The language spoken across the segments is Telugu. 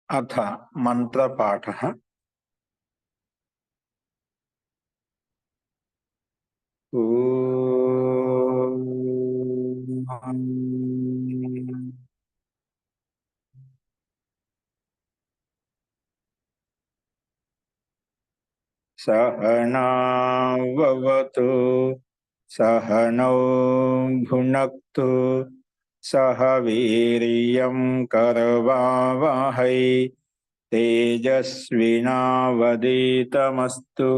अथ मन्त्रपाठः। ॐ सहनाववतु सहनौ भुनक्तु सह वीर्यं करवावहै तेजस्विनावधीतमस्तु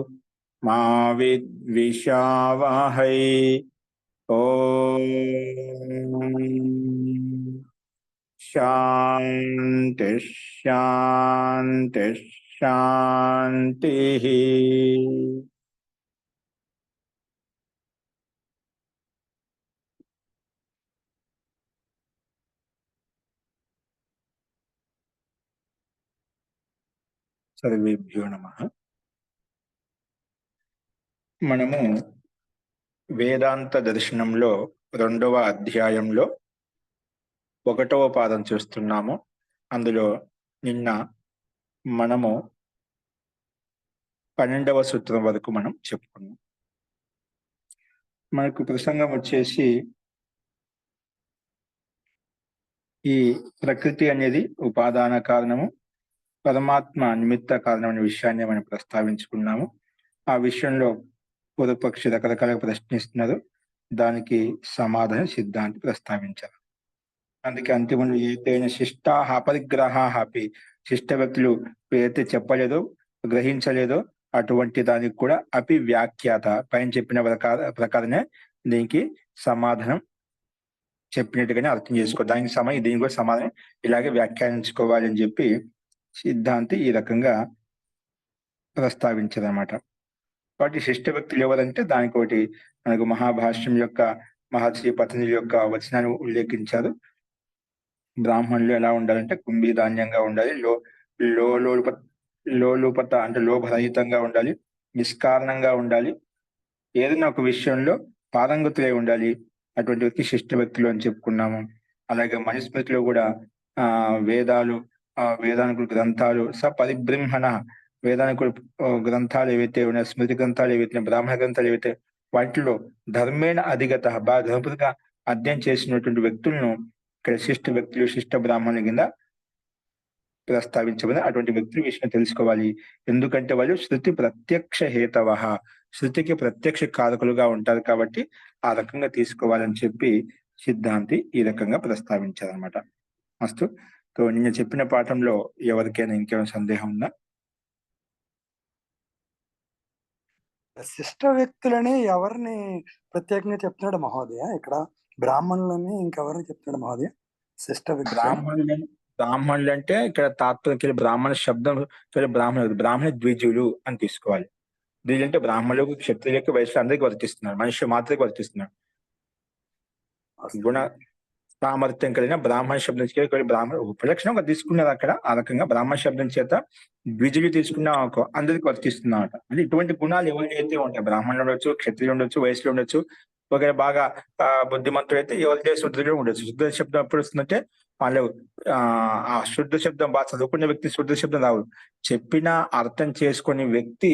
मा विद्विषावहै। ॐ शान्ति शान्ति शान्तिः। సర్వేభ్యో నమః. మనము వేదాంత దర్శనంలో 2వ అధ్యాయంలో 1వ పాదం చూస్తున్నాము. అందులో నిన్న మనము 12వ సూత్రం వరకు మనం చెప్పుకున్నాం. మనకు ప్రసంగం వచ్చేసి ఈ ప్రకృతి అనేది ఉపాదాన కారణము, పరమాత్మ నిమిత్త కారణం అనే విషయాన్ని మనం ప్రస్తావించుకున్నాము. ఆ విషయంలో పూర్వపక్షి రకరకాలుగా ప్రశ్నిస్తున్నారు, దానికి సమాధానం సిద్ధాంతి ప్రస్తావించారు. అందుకే అంతిమంలో ఏదైనా శిష్టాహ అపరిగ్రహాహ అపి, శిష్ట వ్యక్తులు ఏదైతే చెప్పలేదో గ్రహించలేదో అటువంటి దానికి కూడా అపి వ్యాఖ్యాత పైన చెప్పిన ప్రకారమే దీనికి సమాధానం చెప్పినట్టుగానే అర్థం చేసుకో, దానికి దీనికి కూడా సమాధానం ఇలాగే వ్యాఖ్యానించుకోవాలి అని చెప్పి సిద్ధాంతి ఈ రకంగా ప్రస్తావించదన్నమాట. కాబట్టి శిష్ట వ్యక్తులు ఎవరంటే దానికి ఒకటి మనకు మహాభాష్యం యొక్క మహర్షి పతంజలి యొక్క వచనాన్ని ఉల్లేఖించారు. బ్రాహ్మణులు ఎలా ఉండాలంటే కుంభీధాన్యంగా ఉండాలి, లోలుపత అంటే లోభరహితంగా ఉండాలి, నిష్కారణంగా ఉండాలి, ఏదైనా ఒక విషయంలో పారంగతులై ఉండాలి. అటువంటి వ్యక్తి శిష్ట వ్యక్తులు అని చెప్పుకున్నాము. అలాగే మనుస్మృతిలో కూడా వేదానుకుల గ్రంథాలు పరిబ్రహ్మణ, వేదానుకుల గ్రంథాలు ఏవైతే ఉన్నాయో, స్మృతి గ్రంథాలు ఏవైతే, బ్రాహ్మణ గ్రంథాలు ఏవైతే, వాటిలో ధర్మేణ అధిగత బాగా ధర్మపుగా అధ్యయనం చేసినటువంటి వ్యక్తులను ఇక్కడ శిష్ట వ్యక్తులు, శిష్ట బ్రాహ్మణుల కింద ప్రస్తావించబడి అటువంటి వ్యక్తుల విషయం తెలుసుకోవాలి. ఎందుకంటే వాళ్ళు శృతి ప్రత్యక్ష హేతవ, శృతికి ప్రత్యక్ష కారకులుగా ఉంటారు కాబట్టి ఆ రకంగా తీసుకోవాలని చెప్పి సిద్ధాంతి ఈ రకంగా ప్రస్తావించారనమాట. మస్తు. నిన్న చెప్పిన పాఠంలో ఎవరికైనా ఇంకేమైనా సందేహం ఉందా? శిష్ట వ్యక్తులని ఎవరిని ప్రత్యేకంగా చెప్తున్నాడు మహోదయ? ఇక్కడ బ్రాహ్మణులని ఇంకెవరిని చెప్తున్నాడు మహోదయ? శిష్ట బ్రాహ్మణులు అంటే ఇక్కడ తాత్పర్య బ్రాహ్మణ శబ్దం బ్రాహ్మణ ద్విజులు అని తీసుకోవాలి. ద్విజులు అంటే బ్రాహ్మణులకు, క్షత్రియులకు, వైశ్యులు అందరికి వర్తిస్తున్నారు, మనుష్య మాత్రమే వర్తిస్తున్నారు. గుణ సామర్థ్యం కలిగిన బ్రాహ్మణ శబ్దం బ్రాహ్మణ ఉపలక్షణంగా తీసుకున్నారు అక్కడ. ఆ రకంగా బ్రాహ్మణ శబ్దం చేత ద్విజులు తీసుకున్న అందరికి వర్తిస్తున్నమాట. అంటే ఇటువంటి గుణాలు ఎవరైతే ఉంటాయి, బ్రాహ్మణులు ఉండొచ్చు, క్షత్రియులు ఉండొచ్చు, వయసులో ఉండొచ్చు, ఒకవేళ బాగా బుద్ధిమంతుడు అయితే ఎవరైతే శుద్ధులు ఉండొచ్చు. శుద్ధ శబ్దం ఎప్పుడు వస్తుందంటే వాళ్ళు ఆ శుద్ధ శబ్దం బాగా చదువుకునే వ్యక్తి శుద్ధ శబ్దం రావు, చెప్పిన అర్థం చేసుకునే వ్యక్తి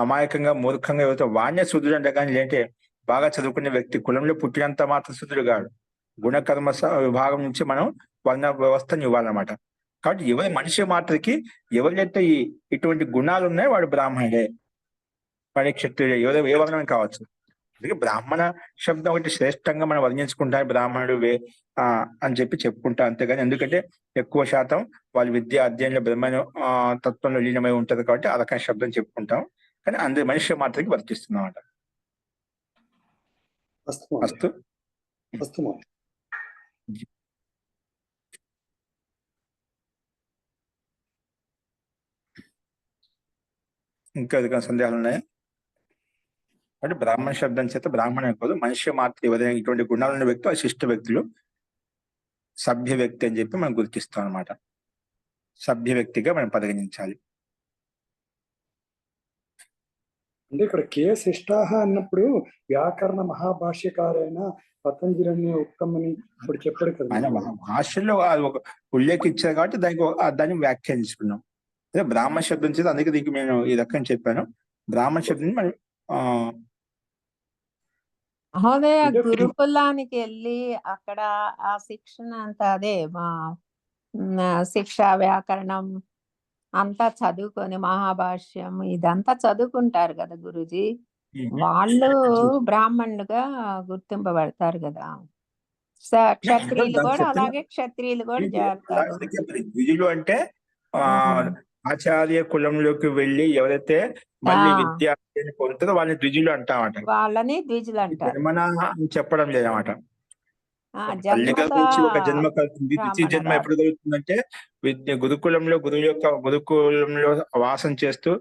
అమాయకంగా మూర్ఖంగా ఎవరైతే వాణ్య శుద్ధుడు అంటే, కానీ లేదంటే బాగా చదువుకునే వ్యక్తి కులంలో పుట్టినంత మాత్రం శుద్ధుడు కాడు. గుణకర్మ విభాగం నుంచి మనం వర్ణ వ్యవస్థను ఇవ్వాలన్నమాట. కాబట్టి ఎవరి మనిషి మాత్రకి ఎవరైతే ఇటువంటి గుణాలు ఉన్నాయో వాడు బ్రాహ్మణుడే, వాడి క్షత్రియుడే, ఏ వర్ణం కావచ్చు. అందుకే బ్రాహ్మణ శబ్దం ఒకటి శ్రేష్టంగా మనం వర్ణించుకుంటా, బ్రాహ్మణుడు అని చెప్పి చెప్పుకుంటా, అంతేగాని ఎందుకంటే ఎక్కువ శాతం వాళ్ళు విద్యా అధ్యయనంలో బ్రహ్మణ తత్వంలో లీనమై ఉంటది కాబట్టి ఆ రకమైన శబ్దం చెప్పుకుంటాం, కానీ అందరి మనిషి మాత్రకి వర్తిస్తున్నాం అన్నమాట. అస్తు. ఇంకా ఏదైనా సందేహాలు ఉన్నాయా? అంటే బ్రాహ్మణ శబ్దం చేత బ్రాహ్మణ కాదు, మనిషి మాత్రం ఎవరైనా ఇటువంటి గుణాలున్న వ్యక్తులు ఆ శిష్ట వ్యక్తులు, సభ్య వ్యక్తి అని చెప్పి మనం గుర్తిస్తాం అనమాట. సభ్య వ్యక్తిగా మనం పరిగణించాలి. అంటే ఇక్కడ కే శిష్టాహ అన్నప్పుడు వ్యాకరణ మహాభాష్యకారైన పతంజలిని ఉత్తమని ఇప్పుడు చెప్పాడు కదా ఆయన మహోదయ. భాషల్లో అది ఒక ఉల్లేఖించారు కాబట్టి దాన్ని వ్యాఖ్యానించుకున్నాం. అదే బ్రాహ్మణ శబ్దం చేత అందుకే దీనికి నేను ఈ రకంగా చెప్పాను. బ్రాహ్మణ శబ్దం మనం మహోదయ అంటే గురుకులానికి వెళ్ళి అక్కడ ఆ శిక్షణ అంతా అదే మా శిక్ష వ్యాకరణం అంతా చదువుకొని మహాభాష్యం ఇదంతా చదువుకుంటారు కదా గురుజీ. వాళ్ళు బ్రాహ్మణులుగా గుర్తింపబడతారు కదా. క్షత్రియులు కూడా అలాగే క్షత్రియులు కూడా చేస్తారు. ద్విజులు అంటే ఆచార్య కులంలోకి వెళ్ళి ఎవరైతే మళ్ళీ విద్య పొందుతారో వాళ్ళని ద్విజులు అంటామట. వాళ్ళని ద్విజులు అంటారు. జన్మన అని చెప్పడం లేదన్నమాట. జన్మత నుంచి ఒక జన్మ కలుగుతుంది. ద్వితీయ జన్మ ఎప్పుడు కలుగుతుందంటే గురుకులంలో వాసం చేస్తూ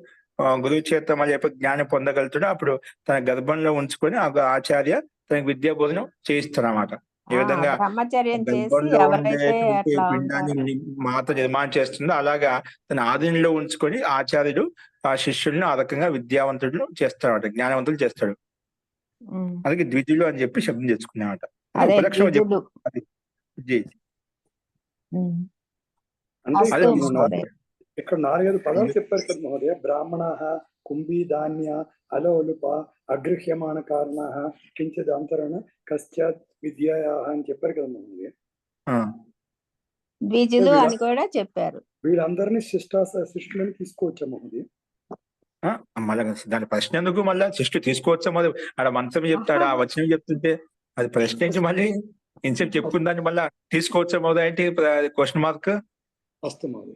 గురువు చేత మళ్ళీ ఎప్పుడు జ్ఞానం పొందగలుగుతాడో అప్పుడు తన గర్భంలో ఉంచుకొని ఆ ఆచార్య తనకి విద్యా బోధన చేయిస్తాడు అన్నమాట. ఈ విధంగా బ్రహ్మచర్యం చేసి గర్భంలో ఎవరైతే ఉండేటువంటి అట్లా పిండాన్ని మాత నిర్మాణం చేస్తుందో అలాగా తన ఆధీనంలో ఉంచుకొని ఆచార్యుడు ఆ శిష్యుల్ని ఆ రకంగా విద్యావంతుడు చేస్తాడు, జ్ఞానవంతులు చేస్తాడు. అలాగే ద్విజులు అని చెప్పి శబ్దం తెచ్చుకున్నామట. ఉపలక్షణం అంటే ఇక్కడ 4-5 పదాలు చెప్పారు కదా మహోదయ. బ్రాహ్మణ, కుంభీ, ధాన్య, అలోలుప, అగృహ్యమాణ కారణ, కించిత్ అంతరణ, కశ్చాత్ విద్యా అని చెప్పారు కదా మహోదయ. ద్విజులు అని కూడా చెప్పారు. వీళ్ళందరినీ శిష్యులని తీసుకోవచ్చా మహోదయ? మళ్ళీ దాని ప్రశ్న ఎందుకు? మళ్ళీ శిష్యు తీసుకోవచ్చా? మరి ఆడ మంత్రం చెప్తాడు, ఆ వచనం చెప్తుంటే అది ప్రశ్నించి మళ్ళీ ఇంతసేపు చెప్పుకున్న దాన్ని మళ్ళీ తీసుకోవచ్చా మోదా ఏంటి క్వశ్చన్ మార్క్ వస్తుంది.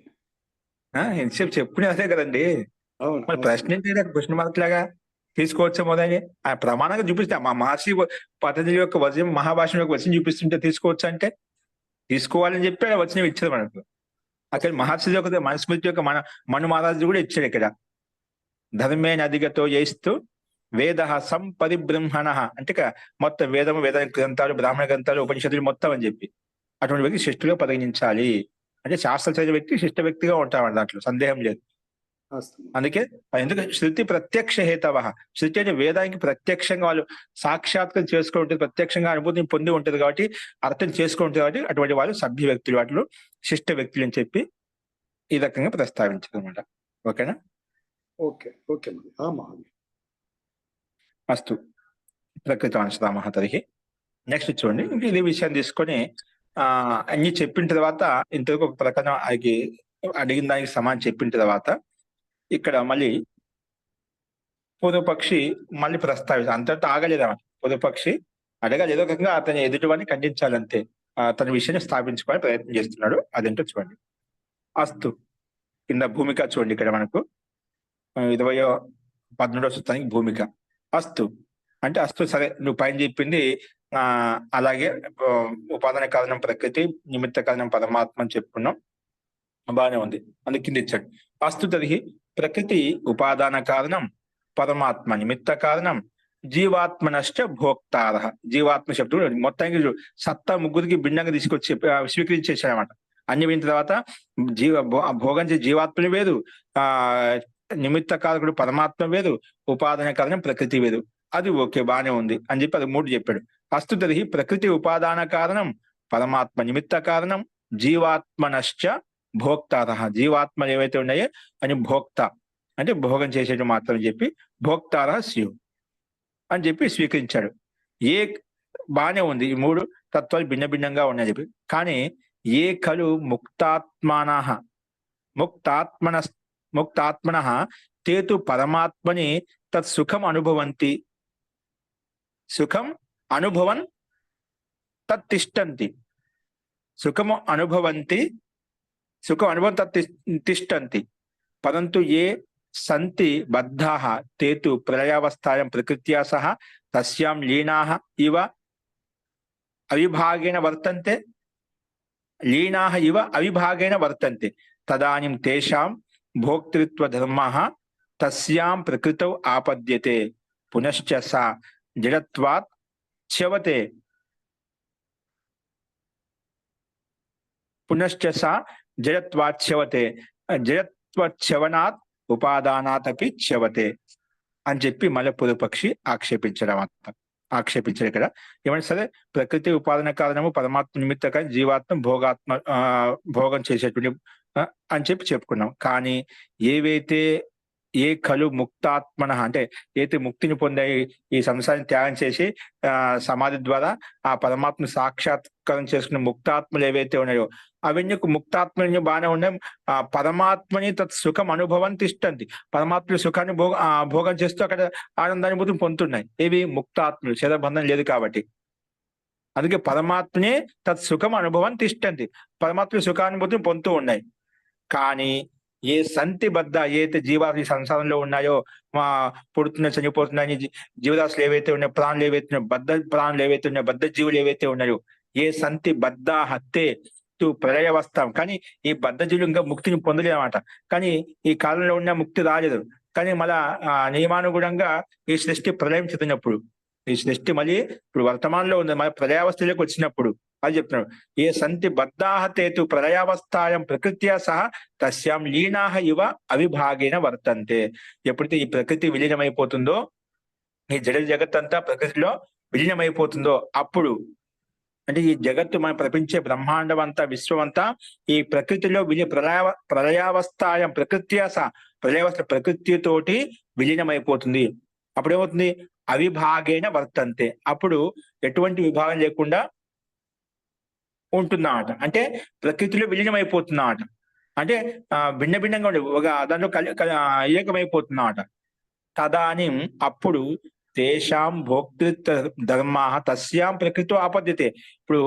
ఇంతసేపు చెప్పుకునే అదే కదండి. మరి ప్రశ్నించే క్వశ్చన్ మార్క్ లాగా తీసుకోవచ్చా మోదని ఆ ప్రమాణంగా చూపిస్తే మా మహర్షి పతంజలి యొక్క వచనం మహాభాష్యం యొక్క వచనం చూపిస్తుంటే తీసుకోవచ్చా అంటే తీసుకోవాలని చెప్పి ఆ వచనం ఇచ్చారు మనకు. అక్కడ మహర్షి యొక్క మనుస్మృతి యొక్క మను మహారాజు కూడా ఇచ్చాడు ఇక్కడ. ధర్మే నదిగతో చేయిస్తూ వేద సంపరిబ్రహ్మణ అంటే మొత్తం వేదము, వేద గ్రంథాలు, బ్రాహ్మణ గ్రంథాలు, ఉపనిషత్తులు మొత్తం అని చెప్పి అటువంటి వ్యక్తి శిష్టుగా పరిగణించాలి. అంటే శాస్త్ర చదివే వ్యక్తి శిష్ట వ్యక్తిగా ఉంటాడు, దాంట్లో సందేహం లేదు. అందుకే ఎందుకంటే శృతి ప్రత్యక్ష హేతవ. శృతి అంటే వేదానికి ప్రత్యక్షంగా వాళ్ళు సాక్షాత్కం చేసుకుని ఉంటుంది, ప్రత్యక్షంగా అనుభూతిని పొంది ఉంటుంది కాబట్టి అర్థం చేసుకుంటుంది కాబట్టి అటువంటి వాళ్ళు సభ్య వ్యక్తులు, వాటిలో శిష్ట వ్యక్తులు అని చెప్పి ఈ రకంగా ప్రస్తావించారు అనమాట. ఓకేనా? ఓకే ఓకే అస్తు ప్రకృతాంశరామ తరిహి. నెక్స్ట్ చూడండి, ఇంక ఇదే విషయాన్ని తీసుకొని అన్ని చెప్పిన తర్వాత ఇంతవరకు ఒక ప్రకటన అడిగిన దానికి సమాధానం చెప్పిన తర్వాత ఇక్కడ మళ్ళీ పూర్వపక్షి మళ్ళీ ప్రస్తావించాలి. అంతటితో ఆగలేదన్నమాట. పూర్వపక్షి అడగాలి, ఏదో రకంగా అతని ఎదుటివాడిని ఖండించాలంతే. తన విషయాన్ని స్థాపించుకోవడానికి ప్రయత్నం చేస్తున్నాడు. అదేంటో చూడండి. అస్తు కింద భూమిక చూడండి. ఇక్కడ మనకు 12వ సూత్రానికి భూమిక. అస్తు అంటే అస్తు సరే, నువ్వు పైన చెప్పింది అలాగే ఉపాదాన కారణం ప్రకృతి, నిమిత్త కారణం పరమాత్మ అని చెప్పుకున్నాం, బాగానే ఉంది. అందుకు కింద ఇచ్చాడు. అస్తు తరిహి ప్రకృతి ఉపాదాన కారణం, పరమాత్మ నిమిత్త కారణం, జీవాత్మనశ్చ భోక్తార. జీవాత్మ శబ్దం మొత్తానికి సత్తా ముగ్గురికి భిన్నంగా తీసుకొచ్చి స్వీకరించేశాడు అనమాట. అన్ని విన్న తర్వాత భోగం జీవాత్మని వేరు, నిమిత్త కారకుడు పరమాత్మ వేరు, ఉపాదాన కారణం ప్రకృతి వేరు. అది ఓకే, బాగానే ఉంది అని చెప్పి అది 3 చెప్పాడు. అస్తు తరిహి ప్రకృతి ఉపాదాన కారణం, పరమాత్మ నిమిత్త కారణం, జీవాత్మనశ్చ భోక్తార. జీవాత్మలు ఏవైతే ఉన్నాయో అని భోక్త అంటే భోగం చేసేది మాత్రం చెప్పి భోక్తార శివు అని చెప్పి స్వీకరించాడు. బాగానే ఉంది, ఈ 3 తత్వాలు భిన్న భిన్నంగా ఉన్నాయని చెప్పి. కానీ ఏ ఖలు ముక్తాత్మన తేతు పరమాత్మని తత్ సుఖం అనుభవంతి, సుఖం అనుభవన్ తత్తిష్టంతి, సుఖం అనుభవం తత్తిష్టంతి. పరంతు ఏ సంతి బద్ధాః తేతు ప్రళయావస్థాయాం ప్రకృత్యా సహ తస్యాం లీనాః ఇవ అవిభాగేన వర్తంతే తదానిం తేషాం భోక్తృత్వ ధర్మః తస్యాం ప్రకృతౌ ఆపద్యతే. పునశ్చ సా జడత్వాత్ చ్యవతే. జడత్వాచ్యవతే. జడత్వచ్యవనాత్ ఉపాదానాత్ అపి చ్యవతే. అని చెప్పి మళ్ళీ పూర్వపక్షి ఆక్షేపించాడు ఇక్కడ. ఏమంటే సరే ప్రకృతి ఉపాదాన కారణము, పరమాత్మ నిమిత్త కానీ జీవాత్మ భోగం చేసేటువంటి అని చెప్పి చెప్పుకున్నాం. కానీ ఏవైతే ఏ కలు ముక్తాత్మన అంటే ఏదైతే ముక్తిని పొందాయి, ఈ సంసారాన్ని త్యాగం చేసి సమాధి ద్వారా ఆ పరమాత్మ సాక్షాత్కారం చేసుకున్న ముక్తాత్మలు ఏవైతే ఉన్నాయో అవన్నీ ముక్తాత్మని బాగానే ఉన్నాయి. ఆ పరమాత్మని తత్ సుఖం అనుభవం తిష్టంతి, పరమాత్మ సుఖాన్ని భోగం చేస్తూ అక్కడ ఆనందానుభూతిని పొందుతున్నాయి. ఏవి ముక్తాత్మలు, శరీరబంధం లేదు కాబట్టి. అందుకే పరమాత్మనే తత్ సుఖం అనుభవం తిష్టంతి, పరమాత్మ సుఖానుభూతిని పొందుతూ ఉన్నాయి. కానీ ఏ సంతి బద్ద ఏదైతే జీవాలు సంసారంలో ఉన్నాయో, పుడుతున్న చనిపోతున్నాయి జీవరాశులు ఏవైతే ఉన్నాయో, ప్రాణులు ఏవైతే ఉన్నాయో, బద్ధ ప్రాణులు ఏవైతే ఉన్నాయో, బద్ధ జీవులు ఏవైతే ఉన్నాయో, ఏ సంతి బద్ద హత్తే ప్రళయవస్థ. కానీ ఈ బద్ధ జీవులు ఇంకా ముక్తిని పొందలేదన్నమాట. కానీ ఈ కాలంలో ఉన్న ముక్తి రాలేదు. కానీ మళ్ళా నియమానుగుణంగా ఈ సృష్టి ప్రళయం చెందినప్పుడు, ఈ సృష్టి మళ్ళీ ఇప్పుడు వర్తమానంలో ఉంది, మళ్ళీ ప్రళయావస్థలోకి వచ్చినప్పుడు అది చెప్తున్నాడు. ఏ సంతి బద్ధాహతేతు ప్రళయావస్థాయం ప్రకృత్యా సహా తస్యాం లీనాహ ఇవ అవిభాగేన వర్తంతే. ఎప్పుడైతే ఈ ప్రకృతి విలీనమైపోతుందో, ఈ జడ జగత్ అంతా ప్రకృతిలో విలీనమైపోతుందో అప్పుడు, అంటే ఈ జగత్తు మన ప్రపంచే బ్రహ్మాండం అంతా విశ్వం అంతా ఈ ప్రకృతిలో ప్రళయావస్థాయం ప్రకృత్యా సహా ప్రళయావస్థ ప్రకృతితోటి విలీనమైపోతుంది. అప్పుడు ఏమవుతుంది? అవిభాగేన వర్తంతే. అప్పుడు ఎటువంటి విభాగం లేకుండా ఉంటుందన్నమాట. అంటే ప్రకృతిలో విలీనమైపోతుందన్నమాట. అంటే భిన్న భిన్నంగా ఉండే ఒక దాంట్లో ఏకమైపోతుందన్నమాట. తదాని అప్పుడు తేషాం భోక్తృత్వ ధర్మా తస్యాం ప్రకృతి ఆపద్యతే. ఇప్పుడు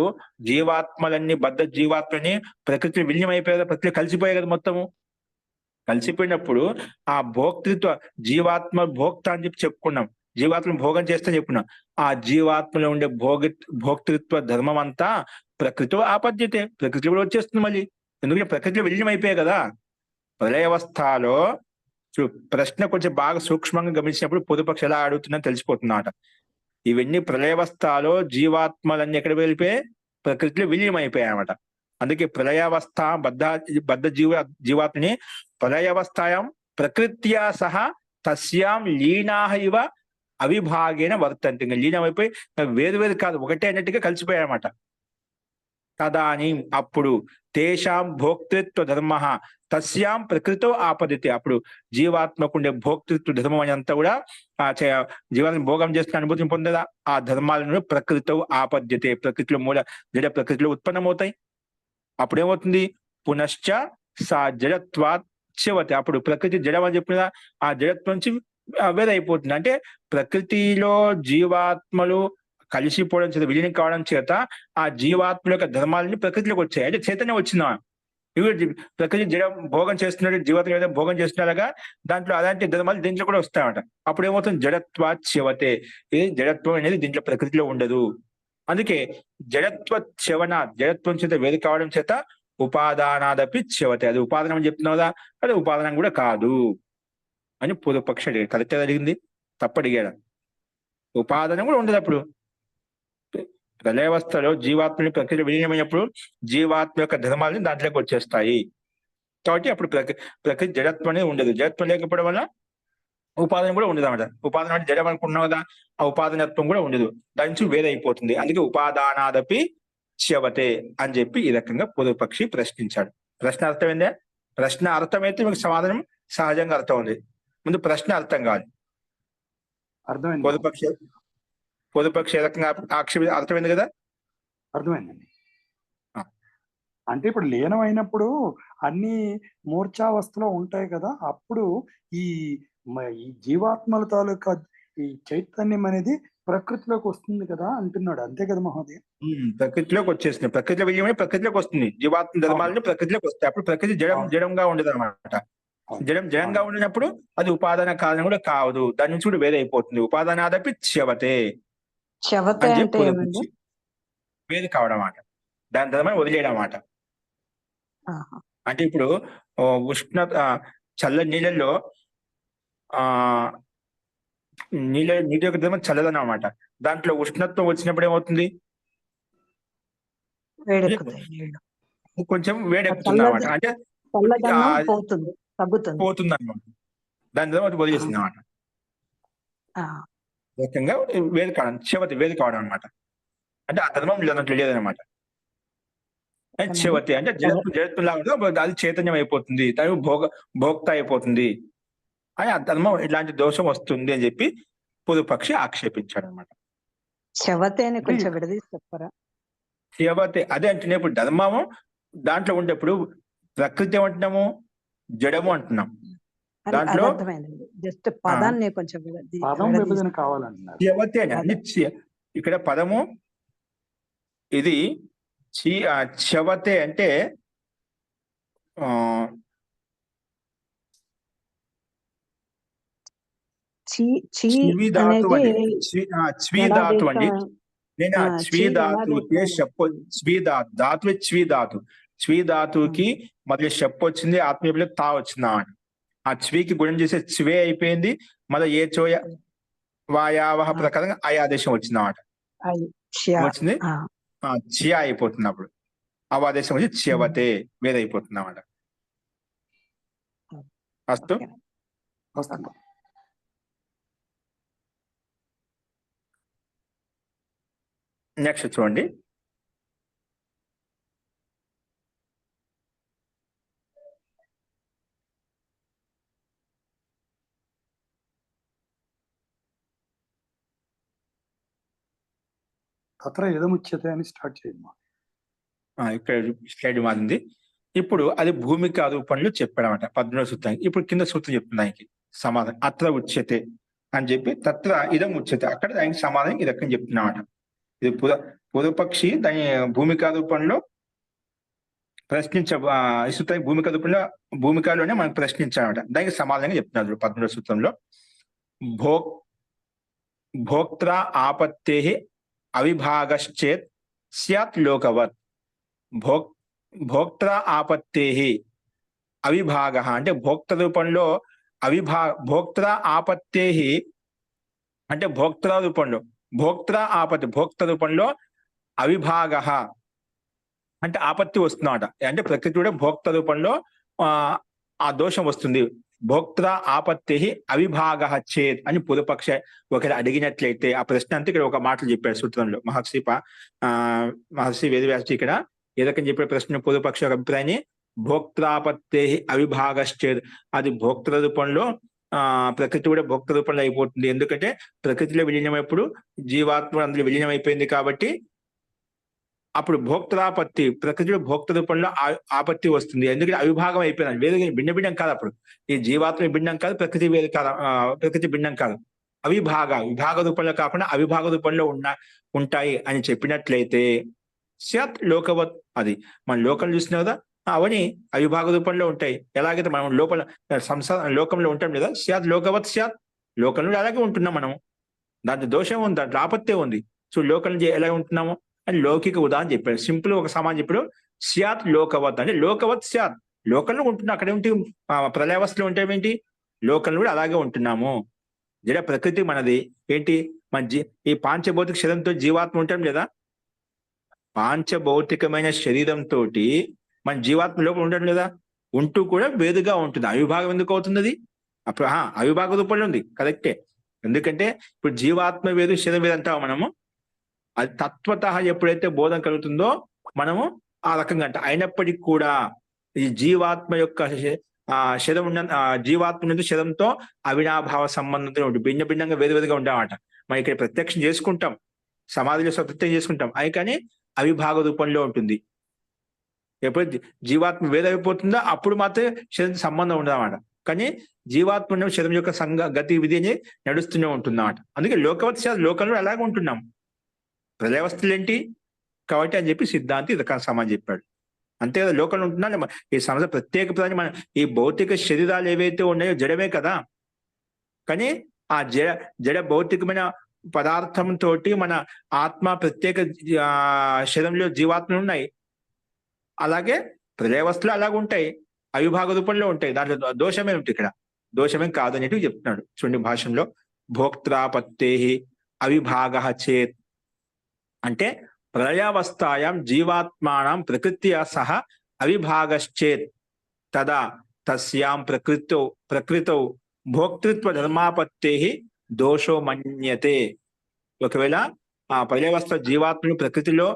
జీవాత్మలన్నీ బద్ధ జీవాత్మని ప్రకృతి విలీనమైపోయాయి, ప్రకృతి కలిసిపోయాయి కదా, మొత్తము కలిసిపోయినప్పుడు ఆ భోక్తృత్వ జీవాత్మ భోక్త అని చెప్పి చెప్పుకున్నాం, జీవాత్మను భోగం చేస్తే చెప్పుకున్నాం. ఆ జీవాత్మలో ఉండే భోక్తృత్వ ధర్మం అంతా ప్రకృతి ఆపద్యతే, ప్రకృతి కూడా వచ్చేస్తుంది మళ్ళీ. ఎందుకంటే ప్రకృతిలో విలీనమైపోయాయి కదా. ప్రళయావస్థలో ప్రశ్న కొంచెం బాగా సూక్ష్మంగా గమనించినప్పుడు పొదుపక్ష ఎలా అడుగుతుందని తెలిసిపోతుందన్నమాట. ఇవన్నీ ప్రళయావస్థలో జీవాత్మలన్నీ ఎక్కడ వెళ్ళిపోయి ప్రకృతిలో విలీనమైపోయాయి అన్నమాట. అందుకే ప్రళయావస్థ బద్ధ జీవాత్మని ప్రళయావస్థాయం ప్రకృత్యా సహా తస్యాం లీనాహ ఇవ అవిభాగేన వర్తంతి. ఇంకా లీనమైపోయి వేరు వేరు కాదు, ఒకటే అన్నట్టుగా కలిసిపోయాయి అన్నమాట. తదాని అప్పుడు తేషాం భోక్తృత్వ ధర్మ తస్యాం ప్రకృతో ఆపదితే. అప్పుడు జీవాత్మకుండే భోక్తృత్వ ధర్మం అని అంతా కూడా జీవాత్మ భోగం చేస్తున్న అనుభూతిని పొందేదా ఆ ధర్మాలను ప్రకృతో ఆపద్యతే. ప్రకృతిలో జడ ప్రకృతిలో ఉత్పన్నమవుతాయి. అప్పుడేమవుతుంది? పునశ్చ సా జడత్వాచ్యవతే. అప్పుడు ప్రకృతి జడం అని చెప్పిన ఆ జడత్వం నుంచి వేరైపోతుంది. అంటే ప్రకృతిలో జీవాత్మలు కలిసిపోవడం చేత, విలీనం కావడం చేత ఆ జీవాత్మల యొక్క ధర్మాలని ప్రకృతిలోకి వచ్చాయి. అంటే చైతన్యం వచ్చిందా? ఇవి ప్రకృతి జడ భోగం చేస్తున్నాడు, జీవాత్మ ఏదైనా భోగం చేస్తున్నారుగా, దాంట్లో అలాంటి ధర్మాలు దీంట్లో కూడా వస్తాయన్నమాట. అప్పుడు ఏమవుతుంది? జడత్వాచ్యవతే. ఇది జడత్వం అనేది దీంట్లో ప్రకృతిలో ఉండదు. అందుకే జడత్వం చేత వేరు కావడం చేత ఉపాదానాదపి చ్యవతే. అది ఉపాదానం అని చెప్తున్నావు కదా, అది ఉపాదానం కూడా కాదు అని పూర్వపక్ష అడిగాడు. కరెక్ట్ అడిగింది, తప్పడిగాడు. ఉపాదానం కూడా ఉండదు. అప్పుడు ప్రళయావస్థలో జీవాత్మని ప్రకృతి విలీనమైనప్పుడు జీవాత్మ యొక్క ధర్మాలని దాంట్లోకి వచ్చేస్తాయి. కాబట్టి అప్పుడు ప్రకృతి జడత్వం అనేది ఉండదు. జడత్వం లేకపోవడం వల్ల ఉపాదన కూడా ఉండదు అన్నమాట. ఉపాదన అంటే జడం అనుకుంటున్నావు కదా, ఆ ఉపాదనత్వం కూడా ఉండదు, దాని నుంచి వేరైపోతుంది. అందుకే ఉపాదానాదపి చ్యవతే అని చెప్పి ఈ రకంగా పూర్వపక్షి ప్రశ్నించాడు. ప్రశ్న అర్థమైందే? ప్రశ్న అర్థమైతే మీకు సమాధానం సహజంగా అర్థం ఉంది. ముందు ప్రశ్న అర్థం కాదు. అర్థమైంది. పొదుపక్ష ఏ రకంగా అర్థమైంది కదా? అర్థమైందండి. అంటే ఇప్పుడు లీనమైనప్పుడు అన్ని మూర్ఛావస్థలో ఉంటాయి కదా, అప్పుడు ఈ జీవాత్మల తాలూకా ఈ చైతన్యం అనేది ప్రకృతిలోకి వస్తుంది కదా అంటున్నాడు. అంతే కదా మహోదయ? ప్రకృతిలోకి వచ్చేస్తుంది. ప్రకృతిలో విలీనమై ప్రకృతిలోకి వస్తుంది. జీవాత్మ ధర్మాలను ప్రకృతిలోకి వస్తాయి. అప్పుడు ప్రకృతి జడంగా ఉండదు అన్నమాట. జడంగా ఉండినప్పుడు అది ఉపాదాన కారణం కూడా కావదు, దాని నుంచి కూడా వేరే అయిపోతుంది. ఉపాదానాదపి చ్యవతే. వేరు కావడం అన్నమాట, దాని ధర్మాన్ని వదిలేయడం అన్నమాట. అంటే ఇప్పుడు చల్ల నీళ్ళల్లో నీటి యొక్క ధర్మం చల్లదనం అన్నమాట. దాంట్లో ఉష్ణత్వం వచ్చినప్పుడు ఏమవుతుంది? కొంచెం వేడెక్కుతుంది అన్నమాట. అంటే పోతుంది అన్నమాట, దాని ధర్మం వదిలేసింది అన్నమాట. ఆ, రకంగా వేరు కావడం, శివతి వేరు కావడం అనమాట. అంటే ఆ ధర్మం లేదంటే లేదనమాట. ఓకేనండి. శివతి అంటే జడత్వంలాగా అది చైతన్యం అయిపోతుంది, దాని భోక్త అయిపోతుంది అని ఆ ధర్మం ఇలాంటి దోషం వస్తుంది అని చెప్పి పూర్వపక్షి ఆక్షేపించాడు అనమాట. శవతే అని అంటే కొంచెం విడదీసి చెప్పరా? శివతి అదే అంటున్నా. ఇప్పుడు ధర్మము దాంట్లో ఉండేప్పుడు ప్రకృతి ఏమంటున్నాము, జడము అంటున్నాం. అది దాంట్లో అర్థమైందండి. జస్ట్ పదాన్ని కొంచెం పదం విడదీసి విభజన కావాలంటున్నారు. శివతి అని అదే. ఇక్కడ పదము ఇది శవతే అంటే ఆ చీ చీ చ్వి ధాతు అనేది అండి. చ్వి ధాతు అండి. నేను ఆ చ్వి చీ ధాతువుకి ధాతువే చ్వి ధాతు. చ్వి ధాతువుకి మళ్ళీ షప్ వచ్చింది, ఆత్మీయ తా వచ్చిందా అని. ఆ చ్వికి గుణం చేసే చ్వే అయిపోయింది. మళ్ళీ ఏ చోయ వాయావహ ప్రకారంగా ఆయాదేశం వచ్చింది అన్నమాట. వచ్చింది చియా అయిపోతుంది. అప్పుడు అవాదేశం వచ్చి చ్యవతే వేరైపోతుంది అన్నమాట. అస్తు. వస్తుంది. నెక్స్ట్ చూడండి. తత్ర ఇదముచ్యతే అని స్టార్ట్ చేయండి. ఇక్కడ స్లైడ్ మారింది. ఇప్పుడు అది భూమిక రూపంలో చెప్పాడనమాట 18వ సూత్రానికి. ఇప్పుడు కింద సూత్రం చెప్తుంది దానికి సమాధానం. అత్ర ఉచ్యతే అని చెప్పి తత్ర ఇదం ఉచ్యతే, అక్కడ దానికి సమాధానం ఈ రకంగా చెప్తున్నమాట. ఇది పూర్వపక్షి దాని భూమిక రూపంలో ఈ సూత్రానికి భూమికలోనే మనం ప్రశ్నించామట. దానికి సమాధానంగా చెప్తున్నారు 18వ సూత్రంలో. భోక్త్ర ఆపత్తే అవిభాగశ్చేత్ స్యాత్ లోకవత్. భోక్త్ర ఆపత్తే అవిభాగ అంటే భోక్త రూపంలో భోక్త్ర ఆపత్తే అంటే భోక్తృ రూపంలో భోక్త రూపంలో అవిభాగ అంటే ఆపత్తి వస్తుందన్నమాట. అంటే ప్రకృతి కూడా భోక్త రూపంలో ఆ దోషం వస్తుంది. భోక్త్ర ఆపత్తి అవిభాగ చేత్ అని పూర్వపక్ష ఒకరు అడిగినట్లయితే ఆ ప్రశ్న అంతా ఇక్కడ ఒక మాటలు చెప్పాడు సూత్రంలో మహర్షి వేదవ్యాసుడు. ఇక్కడ ఏ రకం చెప్పే ప్రశ్న పూర్వపక్ష అభిప్రాయాన్ని భోక్త్రాపత్తే అవిభాగశ్చేత్, అది భోక్తృ రూపంలో ప్రకృతి కూడా భోక్త రూపంలో అయిపోతుంది. ఎందుకంటే ప్రకృతిలో విలీనమైనప్పుడు జీవాత్మ అందులో విలీనం అయిపోయింది కాబట్టి అప్పుడు భోక్తరాపత్తి ప్రకృతిలో భోక్త రూపంలో ఆపత్తి వస్తుంది. ఎందుకంటే అవిభాగం అయిపోయింది, వేరే భిన్నం కాదు. అప్పుడు ఈ జీవాత్మ భిన్నం కాదు, ప్రకృతి వేరు కాదు, ప్రకృతి భిన్నం కాదు. విభాగ రూపంలో కాకుండా అవిభాగ రూపంలో ఉంటాయి అని చెప్పినట్లయితే సత్ లోకవత్, అది మన లోకం చూసిన కదా అవని అవిభాగ రూపంలో ఉంటాయి. ఎలాగైతే మనం లోపల లోకంలో ఉంటాం లేదా, సత్ లోకవత్ సత్, లోకంలో అలాగే ఉంటున్నాం మనం. దాంట్లో దోషం ఉంది, దాంట్లో ఆపత్తే ఉంది. సో లోకం ఎలా ఉంటున్నాము అని లౌకిక ఉదాహరణ చెప్పాడు. సింపుల్ ఒక సమానం చెప్పాడు. స్యాత్ లోకవత్ అంటే లోకవత్ స్యాత్, లోకంలో ఉంటున్నాం. అక్కడ ఏమిటి ప్రళయావస్థలో ఉంటామేంటి, లోకంలో కూడా అలాగే ఉంటున్నాము. జడ ప్రకృతి మనది ఏంటి, మన ఈ పాంచభౌతిక శరీరంతో జీవాత్మ ఉంటాం లేదా, పాంచభౌతికమైన శరీరంతో మన జీవాత్మ లోపల ఉండడం లేదా, ఉంటూ కూడా వేరుగా ఉంటుంది. అవిభాగం ఎందుకు అవుతుంది అది? అప్పుడు అవిభాగ రూపంలో ఉంది, కరెక్టే. ఎందుకంటే ఇప్పుడు జీవాత్మ వేరు శరీరం వేరు అంటాము మనము. అది తత్వత ఎప్పుడైతే బోధన కలుగుతుందో మనము ఆ రకంగా అంట. అయినప్పటికీ కూడా ఈ జీవాత్మ యొక్క శరం జీవాత్మ నుంచి శరంతో అవినాభావ సంబంధంతో ఉంటుంది. భిన్నంగా వేరువేరుగా ఉంటామట. మనం ఇక్కడ ప్రత్యక్షం చేసుకుంటాం, సమాధిలో ప్రత్యక్షం చేసుకుంటాం, అది కానీ అవిభాగ రూపంలో ఉంటుంది. ఎప్పుడైతే జీవాత్మ వేరైపోతుందో అప్పుడు మాత్రమే శరీరం సంబంధం ఉండదన్నమాట. కానీ జీవాత్మ శరీరం యొక్క గతి విధి అని నడుస్తూనే ఉంటుందన్నమాట. అందుకే లోకవత్ లోకంలో అలాగే ఉంటున్నాం. ప్రళయవస్థలు ఏంటి కాబట్టి అని చెప్పి సిద్ధాంతి రకాల సమాజం చెప్పాడు. అంతే కదా, లోకంలో ఉంటున్నా ఈ సమస్య ప్రత్యేక ప్రధాని మన ఈ భౌతిక శరీరాలు ఏవైతే ఉన్నాయో జడమే కదా. కానీ ఆ జడ భౌతికమైన పదార్థంతో మన ఆత్మ ప్రత్యేక శరీరంలో జీవాత్మలు ఉన్నాయి. అలాగే ప్రళయవస్థలు అలాగే ఉంటాయి, అవిభాగ రూపంలో ఉంటాయి. దాంట్లో దోషమే ఉంటుంది. ఇక్కడ దోషమేం కాదు అనేటివి చెప్తున్నాడు చూడండి భాషలో. భోక్త్రాపత్తే అవిభాగ చేత్ అంటే ప్రళయావస్థాయాం జీవాత్మానం ప్రకృత్యా సహ అవిభాగశ్చేత్ తదా తస్యాం ప్రకృతౌ భోక్తృత్వ ధర్మాపత్తే దోషో మన్యతే. ఒకవేళ ఆ పర్యవస్థ జీవాత్మలు ప్రకృతిలో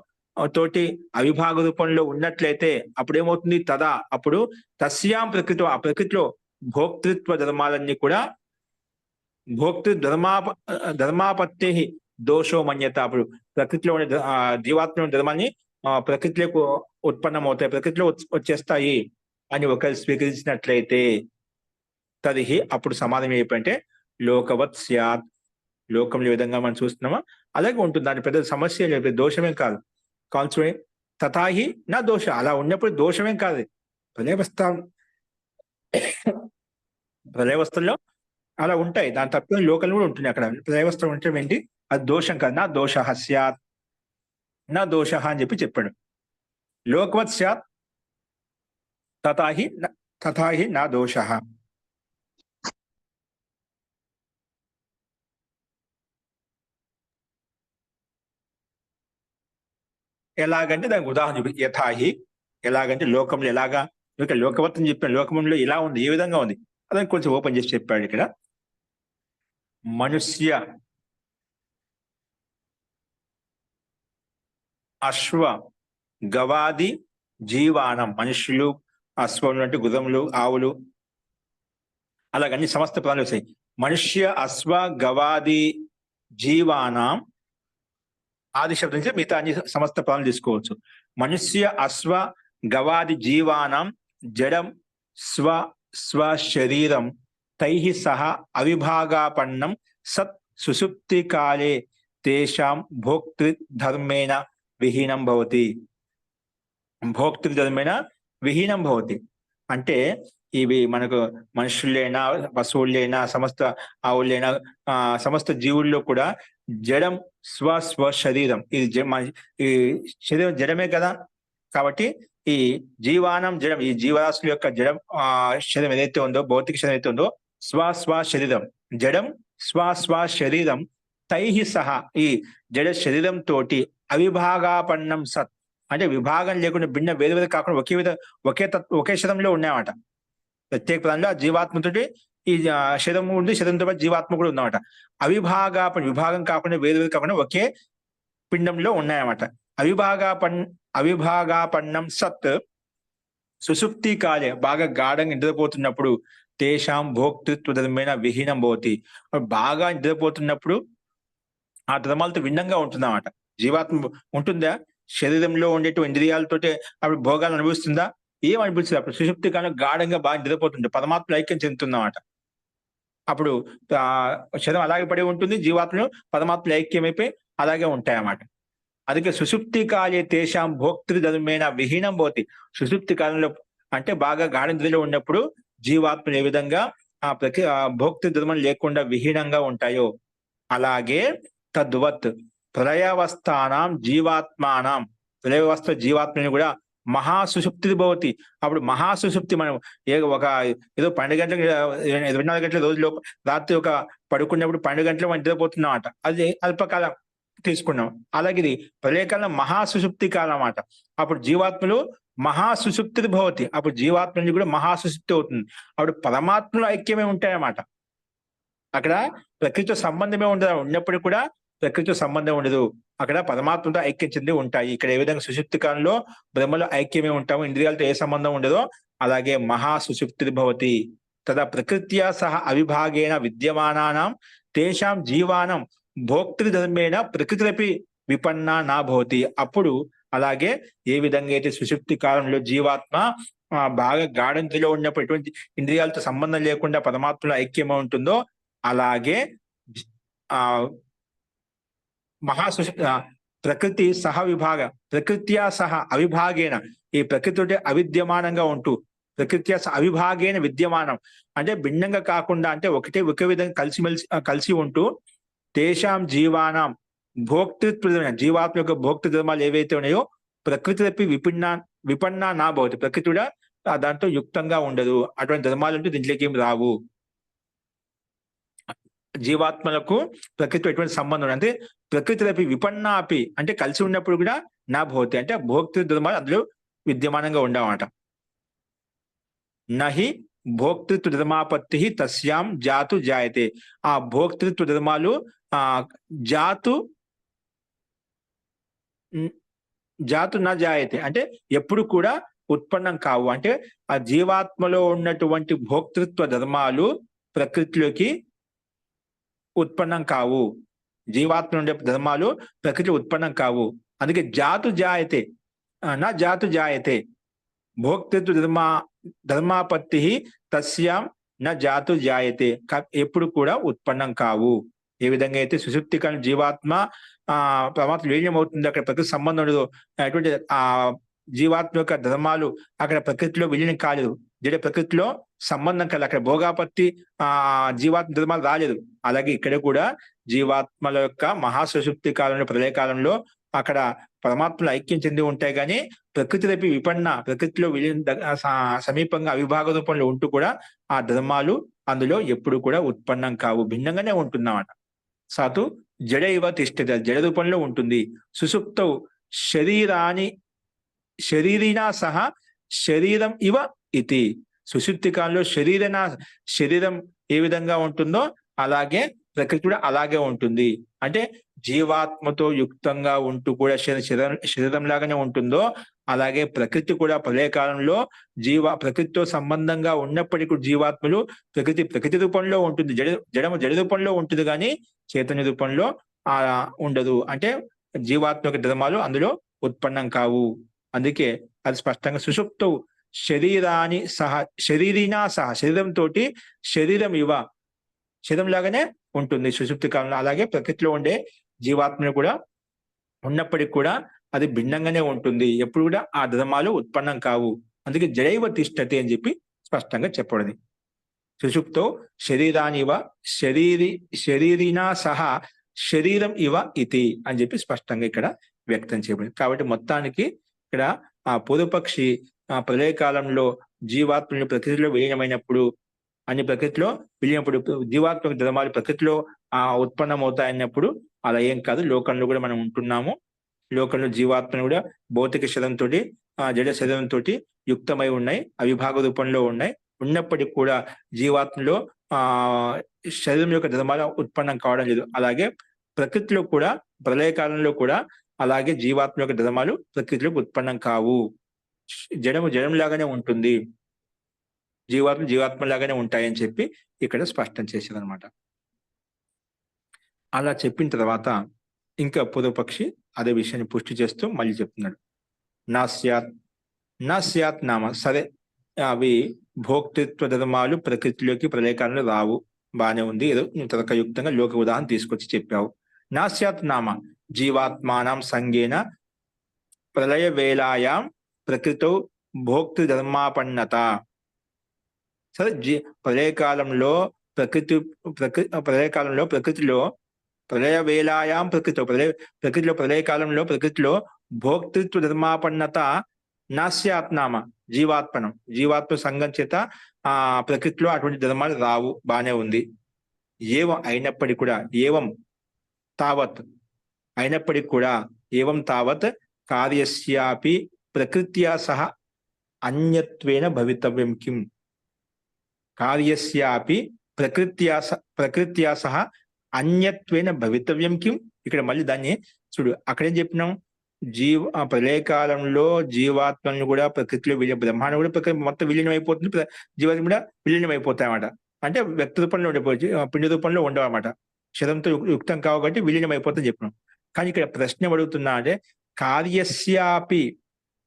తోటి అవిభాగ రూపంలో ఉన్నట్లయితే అప్పుడు ఏమవుతుంది? తదా అప్పుడు తస్యాం ప్రకృతి, ఆ ప్రకృతిలో భోక్తృత్వ ధర్మాలన్నీ కూడా భోక్తృ ధర్మాపత్తి దోషో మన్యత. అప్పుడు ప్రకృతిలో ఉండే జీవాత్మ ధర్మాన్ని ప్రకృతిలోకి ఉత్పన్నమవుతాయి, ప్రకృతిలో వచ్చేస్తాయి అని ఒకరు స్వీకరించినట్లయితే తదిహి అప్పుడు సమాధానం ఏంటంటే లోకవత్ స్యాత్. లోకంలో ఏ విధంగా మనం చూస్తున్నామో అలాగే ఉంటుంది. దాని పెద్ద సమస్య లేదు, దోషమేం కాదు. కాల్చువే తథాహి నా దోష, అలా ఉన్నప్పుడు దోషమేం కాదు. ప్రళయవస్థల్లో అలా ఉంటాయి, దాని తప్ప లోకంలో కూడా ఉంటుంది. అక్కడ ప్రళయవస్థ ఉంటే ఏంటి? అది దోషం కాదు. నా దోష స్యాత్, నా దోష అని చెప్పాడు. లోకవత్ స్యాత్ తథాహి నా దోష. ఎలాగంటే దానికి ఉదాహరణ చూపి యథాహి, ఎలాగంటే లోకంలో ఎలాగా, లోకవత్తని చెప్పిన లోకంలో ఇలా ఉంది, ఏ విధంగా ఉంది అదని కొంచెం ఓపెన్ చేసి చెప్పాడు ఇక్కడ. మనుష్య అశ్వ గవాది జీవానం, మనుష్యులు, అశ్వములు అంటే గుర్రములు, ఆవులు, అలాగన్ని సమస్త ప్రాణులు వచ్చాయి. మనుష్య అశ్వ గవాది జీవానం, ఆది శబ్దం నుంచి మిగతా అన్ని సమస్త ప్రాణులు తీసుకోవచ్చు. మనుష్య అశ్వ గవాది జీవానం జడం స్వ శరీరం తైహి సహ అవిభాగాపన్నం సత్ సుషుప్తి కాలే తేషాం భోక్తృధర్మేణ విహీనం భవతి. భోక్తృధర్మేణ విహీనం భవతి అంటే ఇవి మనకు మనుషులైనా పశువులైనా సమస్త ఆవులైనా సమస్త జీవుల్లో కూడా జడం స్వ శరీరం, ఇది ఈ శరీరం జడమే కదా. కాబట్టి ఈ జీవానం జడం, ఈ జీవరాశుల యొక్క జడం శరీరం ఏదైతే ఉందో, భౌతిక శరీరం ఏదైతే ఉందో, స్వ శరీరం జడం స్వ శరీరం తైహి సహా, ఈ జడ శరీరం తోటి అవిభాగాపన్నం సత్ అంటే విభాగం లేకుండా భిన్న వేరు కాకుండా ఒకే శరీరంలో ఉన్నాయన్నమాట. ప్రత్యేక పదంలో ఆ జీవాత్మతోటి ఈ శరీరం ఉంది, శరీరంతో పాటు జీవాత్మ కూడా ఉందన్నమాట. విభాగం కాకుండా వేరు కాకుండా ఒకే పిండంలో ఉన్నాయన్నమాట. అవిభాగాపన్నం సత్ సుషుప్తి కాలే, బాగా గాఢంగా నిద్రపోతున్నప్పుడు తేషాం భోక్తృత్వ ధర్మేణ విహీనం భవతి. బాగా నిద్రపోతున్నప్పుడు ఆ ధర్మాలతో భిన్నంగా ఉంటుందన్నమాట. జీవాత్మ ఉంటుందా? శరీరంలో ఉండేటువంటి ఇంద్రియాలతోటి అప్పుడు భోగాలు అనుభవిస్తుందా? ఏం అనిపిస్తుంది? అప్పుడు సుషుప్తి కాలం గాఢంగా బాగా నిద్రపోతుంటే పరమాత్మ ఐక్యం చెందుతుందన్నమాట. అప్పుడు శరీరం అలాగే పడి ఉంటుంది, జీవాత్మలు పరమాత్మ ఐక్యమైపోయి అలాగే ఉంటాయన్నమాట. అందుకే సుషుప్తి కాలే తేషాం భోక్తృధర్మేణ విహీనం భవతి. సుషుప్తి కాలంలో అంటే బాగా గాఢ నిద్రలో ఉన్నప్పుడు జీవాత్మలు ఏ విధంగా భోక్తృధర్మం లేకుండా విహీనంగా ఉంటాయో అలాగే తద్వత్ ప్రళయావస్థానం జీవాత్మానం, ప్రళయావస్థ జీవాత్మని కూడా మహాసుషుప్తి భవతి. అప్పుడు మహాసుషుప్తి మనం ఏదో 12 గంటలకు 24 గంటల రోజులో రాత్రి పడుకున్నప్పుడు 12 గంటలు మనం నిద్రపోతున్నాం అంట, అది అల్పకాలం తీసుకున్నాం. అలాగే ఇది ప్రళయకాలం మహాసుషుప్తి కాలం అన్నమాట. అప్పుడు జీవాత్మలు మహాసుషుప్తి భవతి, అప్పుడు జీవాత్మని కూడా మహాసుషుప్తి అవుతుంది. అప్పుడు పరమాత్మలో ఐక్యమే ఉంటాయన్నమాట. అక్కడ ప్రకృతితో సంబంధమే ఉండదు, ఉన్నప్పుడు కూడా ప్రకృతితో సంబంధం ఉండదు, అక్కడ పరమాత్మతో ఐక్యం చెంది ఉంటాయి. ఇక్కడ ఏ విధంగా సుషుప్తి కాలంలో బ్రహ్మలో ఐక్యమే ఉంటాము, ఇంద్రియాలతో ఏ సంబంధం ఉండదో అలాగే మహాసుషుప్తి భవతి. తదా ప్రకృత్యా సహ అవిభాగేన విద్యమానానాం తేషాం జీవానం భోక్తృధర్మేణ ప్రకృతిరపి విపన్నా నా భవతి. అప్పుడు అలాగే ఏ విధంగా అయితే సుషుప్తి కాలంలో జీవాత్మ బాగా గాఢంతిలో ఉన్నప్పుడు ఎటువంటి ఇంద్రియాలతో సంబంధం లేకుండా పరమాత్మలో ఐక్యమై ఉంటుందో అలాగే ప్రకృతి సహ విభాగ ప్రకృత్యా సహ అవిభాగేన, ఈ ప్రకృతి అవిద్యమానంగా ఉంటూ ప్రకృత్యా అవిభాగేన విద్యమానం అంటే భిన్నంగా కాకుండా అంటే ఒకే విధంగా కలిసి ఉంటూ తేషాం జీవానం భోక్తృత్వ, జీవాత్మ యొక్క భోక్తృ ధర్మాలు ఏవైతే ఉన్నాయో ప్రకృతి విపన్నా నా భవతి, ప్రకృతి కూడా దాంతో యుక్తంగా ఉండదు, అటువంటి ధర్మాలు అంటే దీంట్లోకి ఏమి రావు. జీవాత్మలకు ప్రకృతి ఎటువంటి సంబంధం అంటే ప్రకృతి విపన్నాపి అంటే కలిసి ఉన్నప్పుడు కూడా నా భవతి అంటే భోక్తృ ధర్మాలు అందులో విద్యమానంగా ఉండవన్నమాట. నహి భోక్తృత్వ ధర్మాపత్తి తస్యాం జాతు జాయతే. ఆ భోక్తృత్వ ధర్మాలు జాతు జాతు నా జాయతే అంటే ఎప్పుడు కూడా ఉత్పన్నం కావు. అంటే ఆ జీవాత్మలో ఉన్నటువంటి భోక్తృత్వ ధర్మాలు ప్రకృతిలోకి ఉత్పన్నం కావు. జీవాత్మ ఉండే ధర్మాలు ప్రకృతిలో ఉత్పన్నం కావు. అందుకే జాతు జాయతే నా జాతు జాయతే. భోక్తృత్వ ధర్మాపత్తి తస్యాం నా జాతు జాయతే. ఎప్పుడు కూడా ఉత్పన్నం కావు. ఏ విధంగా అయితే సుషుప్తి కాలం జీవాత్మ పరమాత్మ విలీనం అవుతుంది, అక్కడ ప్రకృతి సంబంధం ఉండదు. అటువంటి ఆ జీవాత్మ యొక్క ధర్మాలు అక్కడ ప్రకృతిలో విలీనం కాలేదు, జడ ప్రకృతిలో సంబంధం కాలేదు, అక్కడ భోగాపత్తి జీవాత్మ ధర్మాలు రాలేదు. అలాగే ఇక్కడ కూడా జీవాత్మల యొక్క మహాసుషుప్తి కాలంలో ప్రళయ కాలంలో అక్కడ పరమాత్మలు ఐక్యం చెంది ఉంటాయి, కానీ ప్రకృతి రేపు విపన్న ప్రకృతిలో సమీపంగా అవిభాగ రూపంలో ఉంటూ కూడా ఆ ధర్మాలు అందులో ఎప్పుడు కూడా ఉత్పన్నం కావు, భిన్నంగానే ఉంటున్నమాట. సాతు జడ ఇవ తిష్టత, జడ రూపంలో ఉంటుంది. సుషుప్తౌ శరీరినా సహా శరీరం ఇవ ఇతి. సుషుప్తి కాలంలో శరీరం ఏ విధంగా ఉంటుందో అలాగే ప్రకృతి కూడా అలాగే ఉంటుంది. అంటే జీవాత్మతో యుక్తంగా ఉంటూ కూడా శరీరం లాగానే ఉంటుందో అలాగే ప్రకృతి కూడా ప్రళయ కాలంలో ప్రకృతితో సంబంధంగా ఉన్నప్పటికీ జీవాత్మలు ప్రకృతి రూపంలో ఉంటుంది, జడ రూపంలో ఉంటుంది, కానీ చైతన్య రూపంలో ఉండదు. అంటే జీవాత్మ యొక్క ధర్మాలు అందులో ఉత్పన్నం కావు. అందుకే అది స్పష్టంగా సుషుప్తౌ శరీరినా సహా శరీరంతో శరీరం ఇవ శరీరం లాగానే ఉంటుంది సుషుప్తి కాలంలో. అలాగే ప్రకృతిలో ఉండే జీవాత్మను కూడా ఉన్నప్పటికీ కూడా అది భిన్నంగానే ఉంటుంది, ఎప్పుడు కూడా ఆ ధర్మాలు ఉత్పన్నం కావు. అందుకే జడైవ తిష్టతి అని చెప్పి స్పష్టంగా చెప్పబడింది. సుషుప్తో శరీరానివ శరీరినా సహా శరీరం ఇవ ఇతి అని చెప్పి స్పష్టంగా ఇక్కడ వ్యక్తం చేయబడింది. కాబట్టి మొత్తానికి ఇక్కడ ఆ పూర్వపక్షి ప్రళయ కాలంలో జీవాత్మని ప్రకృతిలో విలీనమైనప్పుడు అన్ని ప్రకృతిలో విలీనప్పుడు జీవాత్మక ధర్మాలు ప్రకృతిలో ఉత్పన్నం అవుతాయన్నప్పుడు అలా ఏం కాదు. లోకంలో కూడా మనం ఉంటున్నాము. లోకంలో జీవాత్మను కూడా భౌతిక శరీరంతో జడ శరీరంతో యుక్తమై ఉన్నాయి, అవిభాగ రూపంలో ఉన్నాయి. ఉన్నప్పటికీ కూడా జీవాత్మలో శరీరం యొక్క ధర్మాలు ఉత్పన్నం కావడం లేదు. అలాగే ప్రకృతిలో కూడా ప్రళయ కాలంలో కూడా అలాగే జీవాత్మ యొక్క ధర్మాలు ప్రకృతిలోకి ఉత్పన్నం కావు. జడం లాగానే ఉంటుంది, జీవాత్మ లాగానే ఉంటాయని చెప్పి ఇక్కడ స్పష్టం చేశారనమాట. అలా చెప్పిన తర్వాత ఇంకా పూర్వపక్షి అదే విషయాన్ని పుష్టి చేస్తూ మళ్ళీ చెప్తున్నాడు. నా స్యాత్ నామ, సరే అవి భోక్తృత్వ ధర్మాలు ప్రకృతిలోకి ప్రళయకాలంలో రావు, బానే ఉంది, ఏదో తర్కయుక్తంగా లోక ఉదాహరణ తీసుకొచ్చి చెప్పావు. నా స్యాత్ నామ జీవాత్మానం సంగేన ప్రళయ వేళాయాం ప్రకృతో భోక్తృ ధర్మాపన్నత. సరే ప్రళయకాలంలో ప్రకృతిలో ప్రళయ వేళాయాం ప్రకృతిలో ప్రళయకాలంలో ప్రకృతిలో భోక్తృత్వ ధర్మాపన్నత నాస్యాత్నామ జీవాత్మ సంఘం చేత ప్రకృతిలో అటువంటి ధర్మాలు రావు, బానే ఉంది. ఏవం అయినప్పటికీ కూడా ఏవం తావత్ కార్యస్యాపి ప్రకృత్యా సహ అన్యత్వేన భవితవ్యం కిం. కార్యస్యాపి ప్రకృత్యా సహ అన్యత్వేన భవితవ్యం కిం. ఇక్కడ మళ్ళీ దాన్ని చూడు, అక్కడేం చెప్పినాం, ప్రళయకాలంలో జీవాత్మలను కూడా ప్రకృతిలో బ్రహ్మాండం కూడా ప్రకృతి మొత్తం విలీనం అయిపోతుంది, జీవాత్మ కూడా విలీనం అయిపోతాయి అన్నమాట. అంటే వ్యక్తి రూపంలో ఉండిపోవచ్చు, పిండి రూపంలో ఉండవన్నమాట, శరంతో యుక్తం కాబట్టి విలీనం అయిపోతుందని చెప్పినాం. కానీ ఇక్కడ ప్రశ్న అడుగుతున్నా అంటే కార్యస్యాపి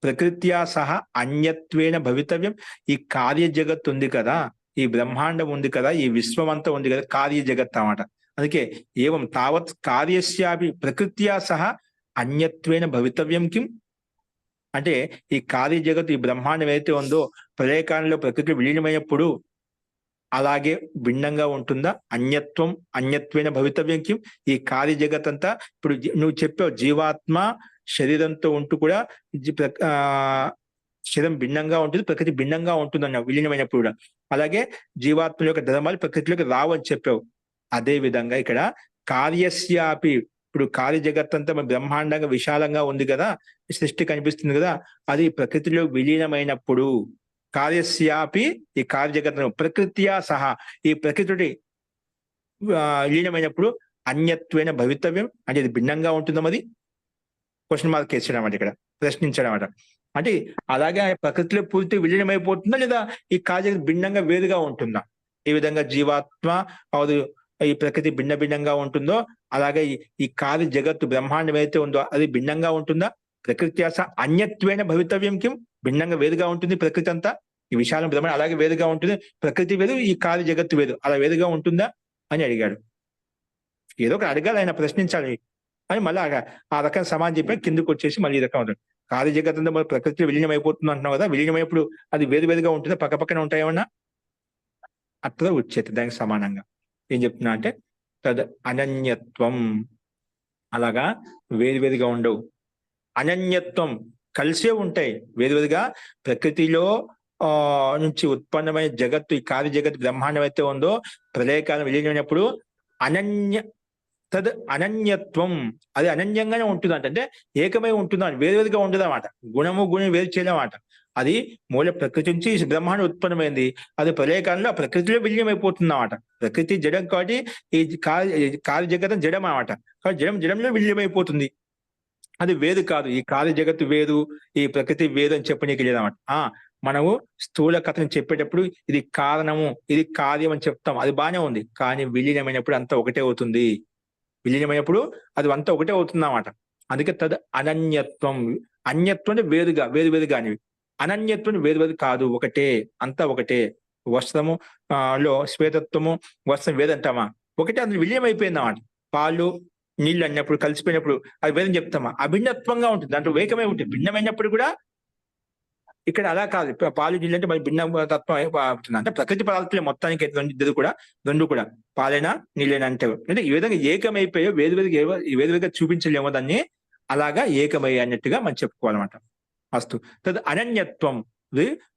ప్రకృత్యా సహ అన్యత్వేన భవితవ్యం. ఈ కార్య జగత్ ఉంది కదా, ఈ బ్రహ్మాండం ఉంది కదా, ఈ విశ్వం అంతా ఉంది కదా, కార్య జగత్ అన్నమాట. అందుకే ఏవం తావత్ కార్యస్యాపి ప్రకృత్యా సహ అన్యత్వేన భవితవ్యం కిం. అంటే ఈ కార్య జగత్, ఈ బ్రహ్మాండం ఏదైతే ఉందో ప్రళయకాలంలో ప్రకృతిలో విలీనమైనప్పుడు అలాగే భిన్నంగా ఉంటుందా? అన్యత్వేన భవితవ్యం కిం. ఈ కార్య జగత్ అంతా ఇప్పుడు నువ్వు చెప్పావు, జీవాత్మ శరీరంతో ఉంటూ కూడా శరీరం భిన్నంగా ఉంటుంది, ప్రకృతి భిన్నంగా ఉంటుంది అన్నావు విలీనమైనప్పుడు కూడా. అలాగే జీవాత్మ యొక్క ధర్మాలు ప్రకృతిలోకి రావు అని చెప్పావు. అదే విధంగా ఇక్కడ కార్యస్యాపి, ఇప్పుడు కార్య జగత్ అంతా బ్రహ్మాండంగా విశాలంగా ఉంది కదా, సృష్టి కనిపిస్తుంది కదా, అది ప్రకృతిలో విలీనమైనప్పుడు కార్యస్యాపి ఈ కార్య జగత్తును ప్రకృత్యా సహా ఈ ప్రకృతి లీనమైనప్పుడు అన్యత్వేన భవితవ్యం అంటే ఇది భిన్నంగా ఉంటుందా మరి క్వశ్చన్ మార్క్ వేసడం అంటే ఇక్కడ ప్రశ్నించడం అట అంటే అలాగే ప్రకృతిలో పూర్తి విలీనమైపోతుందా లేదా ఈ కార్య భిన్నంగా వేరుగా ఉంటుందా ఈ విధంగా జీవాత్మ ఈ ప్రకృతి భిన్న భిన్నంగా ఉంటుందో అలాగే ఈ కార్య జగత్తు బ్రహ్మాండం ఏదైతే ఉందో అది భిన్నంగా ఉంటుందా ప్రకృతి అన్యత్వేన భవితవ్యం కిం భిన్నంగా వేరుగా ఉంటుంది ప్రకృతి అంతా ఈ విశాలం బ్రహ్మాండం అలాగే వేరుగా ఉంటుంది ప్రకృతి వేరు ఈ కార్య జగత్తు వేరు అలా వేరుగా ఉంటుందా అని అడిగాడు ఏదో ఒక అడగాలి ఆయన ప్రశ్నించాలి అని మళ్ళీ ఆ రకం సమాధానం చెప్పి కిందకు వచ్చేసి మళ్ళీ ఈ రకం అవుతుంది కార్య జగత్తులో మరి ప్రకృతి విలీనం అయిపోతుంది అంటున్నావు కదా విలీనమైనప్పుడు అది వేరు వేరుగా ఉంటుందా పక్క పక్కన ఉంటాయేమన్నా అట్లా వచ్చేది దానికి సమానంగా ఏం చెప్తున్నా అంటే తద్ అనన్యత్వం అలాగా వేరువేరుగా ఉండవు అనన్యత్వం కలిసే ఉంటాయి వేరువేరుగా ప్రకృతిలో నుంచి ఉత్పన్నమైన జగత్తు ఈ కార్య జగత్తు బ్రహ్మాండం అయితే ఉందో ప్రళయకాలం విలీనమైనప్పుడు అనన్యత్వం అది అనన్యంగానే ఉంటుంది అంటే ఏకమై ఉంటుంది అని వేరువేరుగా ఉంటుంది అన్నమాట గుణము గుణం వేరు చేయలేమాట అది మూల ప్రకృతి నుంచి బ్రహ్మాండం ఉత్పన్నమైంది అది ప్రళయకాలంలో ప్రకృతిలో విలీనమైపోతుంది అన్నమాట ప్రకృతి జడం కాబట్టి ఈ కార్య జగత్తం జడం అన్నమాట కాబట్టి జడంలో విలీనమైపోతుంది అది వేరు కాదు ఈ కార్య జగత్తు వేరు ఈ ప్రకృతి వేరు అని చెప్పనీకి లేదన్నమాట మనము స్థూల కథను చెప్పేటప్పుడు ఇది కారణము ఇది కార్యం అని చెప్తాం అది బాగానే ఉంది కానీ విలీనమైనప్పుడు అంతా ఒకటే అవుతుంది విలీనమైనప్పుడు అది అంతా ఒకటే అవుతుంది అన్నమాట అందుకే తద్ అనన్యత్వం అన్యత్వం అంటే వేరుగా వేరుగా అనేవి అనన్యత్వం వేరు కాదు ఒకటే అంతా ఒకటే వస్త్రము లో శ్వేతత్వము వస్త్రం వేదంటామా ఒకటే అందులో విలీనం అయిపోయింది అన్నమాట పాలు నీళ్ళు అన్నప్పుడు కలిసిపోయినప్పుడు అది వేదని చెప్తామా అభిన్నత్వంగా ఉంటుంది దాంట్లో వేకమై ఉంటుంది భిన్నమైనప్పుడు కూడా ఇక్కడ అలా కాదు పాలు నీళ్ళు అంటే మరి భిన్న తత్వం అవుతుంది అంటే ప్రకృతి పదార్థాలు మొత్తానికి ఇద్దరు కూడా రెండు కూడా పాలైనా నీళ్ళైనా అంటే ఈ విధంగా ఏకమైపోయో వేరువేరుగా చూపించలేమో దాన్ని అలాగా ఏకమై అన్నట్టుగా మనం చెప్పుకోవాలన్నమాట అస్తు తద్ అనన్యత్వం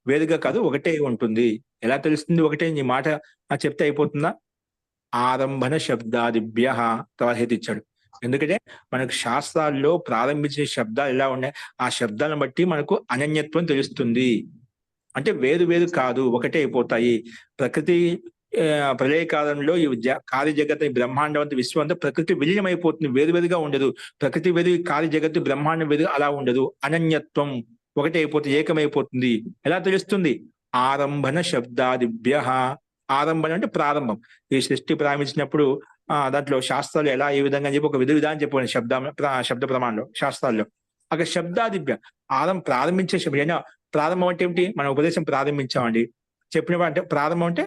వేరుగా కాదు ఒకటే ఉంటుంది ఎలా తెలుస్తుంది ఒకటే నీ మాట చెప్తే అయిపోతుందా ఆరంభన శబ్దాదిభ్య తర్వాత ఇచ్చాడు ఎందుకంటే మనకు శాస్త్రాల్లో ప్రారంభించిన శబ్దాలు ఎలా ఉన్నాయి ఆ శబ్దాలను బట్టి మనకు అనన్యత్వం తెలుస్తుంది అంటే వేరు వేరు కాదు ఒకటే అయిపోతాయి ప్రకృతి ప్రళయకాలంలో ఈ కార్య జగత్ బ్రహ్మాండం అంతా విశ్వం అంతా ప్రకృతి విలీనం అయిపోతుంది వేరువేరుగా ఉండదు ప్రకృతి వేరు కార్య జగత్తు బ్రహ్మాండం వేరు అలా ఉండదు అనన్యత్వం ఒకటే అయిపోతుంది ఏకమైపోతుంది ఎలా తెలుస్తుంది ఆరంభన శబ్దాదిభ్య ఆరంభన అంటే ప్రారంభం ఈ సృష్టి ప్రారంభించినప్పుడు దాంట్లో శాస్త్రాలు ఎలా ఏ విధంగా చెప్పి ఒక విధానం చెప్పండి శబ్ద ప్రమాణంలో శాస్త్రాల్లో అక్కడ శబ్దాదిభ్య ప్రారంభించే శబ్దం ప్రారంభం అంటే ఏమిటి మన ఉపదేశం ప్రారంభించామండి చెప్పిన అంటే ప్రారంభం అంటే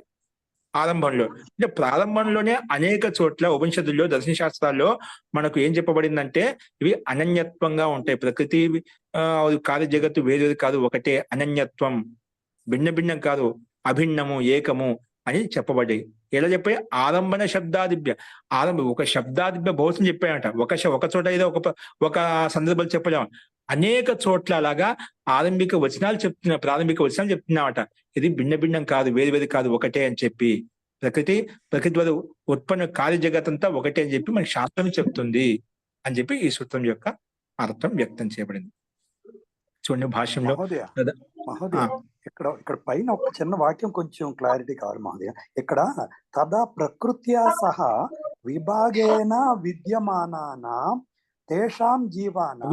ఆరంభంలో అంటే ప్రారంభంలోనే అనేక చోట్ల ఉపనిషత్తుల్లో దర్శన శాస్త్రాల్లో మనకు ఏం చెప్పబడిందంటే ఇవి అనన్యత్వంగా ఉంటాయి ప్రకృతి కార్య జగత్తు వేరేది కాదు ఒకటే అనన్యత్వం భిన్న భిన్నం కాదు అభిన్నము ఏకము అని చెప్పబడ్డాయి ఎలా చెప్పాయి ఆరంభన శబ్దాదిభ్య ఒక శబ్దాదిభ్య బహుశం చెప్పాయంట ఒక చోట ఏదో ఒక సందర్భాలు చెప్పలేము అనేక చోట్ల అలాగా ప్రారంభిక వచనాలు చెప్తున్నామట ఇది భిన్న భిన్నం కాదు వేరు కాదు ఒకటే అని చెప్పి ప్రకృతి వల్ల ఉత్పన్న కార్య జగత్ అంతా ఒకటే అని చెప్పి మనకి శాస్త్రం చెప్తుంది అని చెప్పి ఈ సూత్రం యొక్క అర్థం వ్యక్తం చేయబడింది చూడండి భాష్యంలో ఇక్కడ పైన ఒక చిన్న వాక్యం కొంచెం క్లారిటీ కావాలి మహోదయ ఇక్కడ తదా ప్రకృత్యా సహా విభాగేన విద్యమానానా తేషాం జీవానాం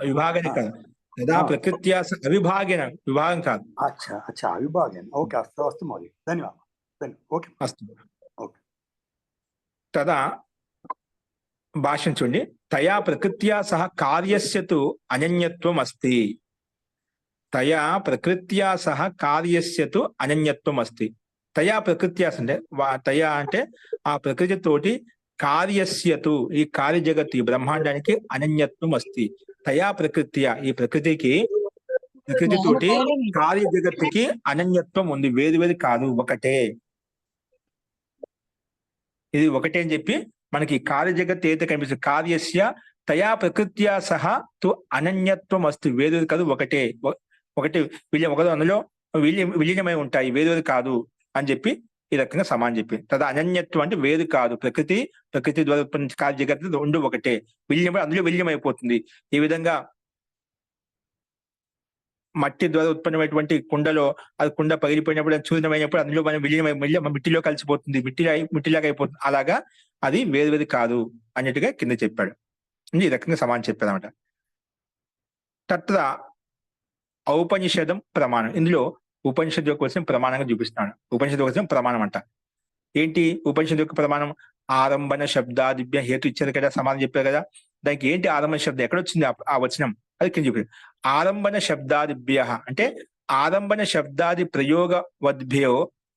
విభాగేన కాదు తదా ప్రకృత్యా అవిభాగేన విభాగం కాదు అచ్చా అవిభాగేన ఓకే అస్తు మహోదయ ధన్యవాదాలు ఓకే అస్తు ఓకే తదా భాష్యం చూడండి తయా ప్రకృత్యా సహ కార్యస్యతు అనన్యత్వం అస్తి తయా ప్రకృత్యా సహ కార్యస్యతు అనన్యత్వం అస్తి తయా ప్రకృత్యా అంటే తయా అంటే ఆ ప్రకృతి తోటి కార్యస్యతు ఈ కార్య జగత్తు ఈ బ్రహ్మాండానికి అనన్యత్వం అస్తి తయా ప్రకృత్యా ఈ ప్రకృతి తోటి కార్య జగత్తుకి అనన్యత్వం ఉంది వేరు కాదు ఒకటే ఇది ఒకటే అని చెప్పి మనకి కార్య జగత్ ఏదైతే కనిపిస్తుంది కార్యస్య తయా ప్రకృత్యా సహ తు అనన్యత్వం అస్తి వేరు కాదు ఒకటే అందులో విలీనమై ఉంటాయి వేరు కాదు అని చెప్పి ఈ రకంగా సమానం చెప్పి తదా అనన్యత్వం అంటే వేరు కాదు ప్రకృతి ద్వారా ఉత్పన్న కార్య జగత్ రెండు ఒకటే అందులో విలీనమైపోతుంది ఈ విధంగా మట్టి ద్వారా ఉత్పన్నమైనటువంటి కుండలో అది కుండ పగిలిపోయినప్పుడు అది చూర్ణమైనప్పుడు అందులో మనం విలీనం మిట్టిలో కలిసిపోతుంది, మిట్టిలాగా అయిపోతుంది. అలాగా అది వేరు కాదు అన్నట్టుగా కింద చెప్పాడు. ఈ రకంగా సమానం చెప్పాడు అనమాట. తత్ర ఔపనిషదం ప్రమాణం, ఇందులో ఉపనిషత్తు యొక్క వచ్చిన ప్రమాణంగా చూపిస్తున్నాడు. ఉపనిషత్తు వచ్చిన ప్రమాణం అంట. ఏంటి ఉపనిషత్తు యొక్క ప్రమాణం? ఆరంభన శబ్దాదిభ్య హేతు ఇచ్చారు కదా, సమానం చెప్పారు కదా. దానికి ఏంటి ఆరంభన శబ్దం, ఎక్కడొచ్చింది ఆ వచనం? అది కింద చెప్పారు. ఆరంభన శబ్దాదిభ్య అంటే ఆరంభన శబ్దాది ప్రయోగవద్భ్యో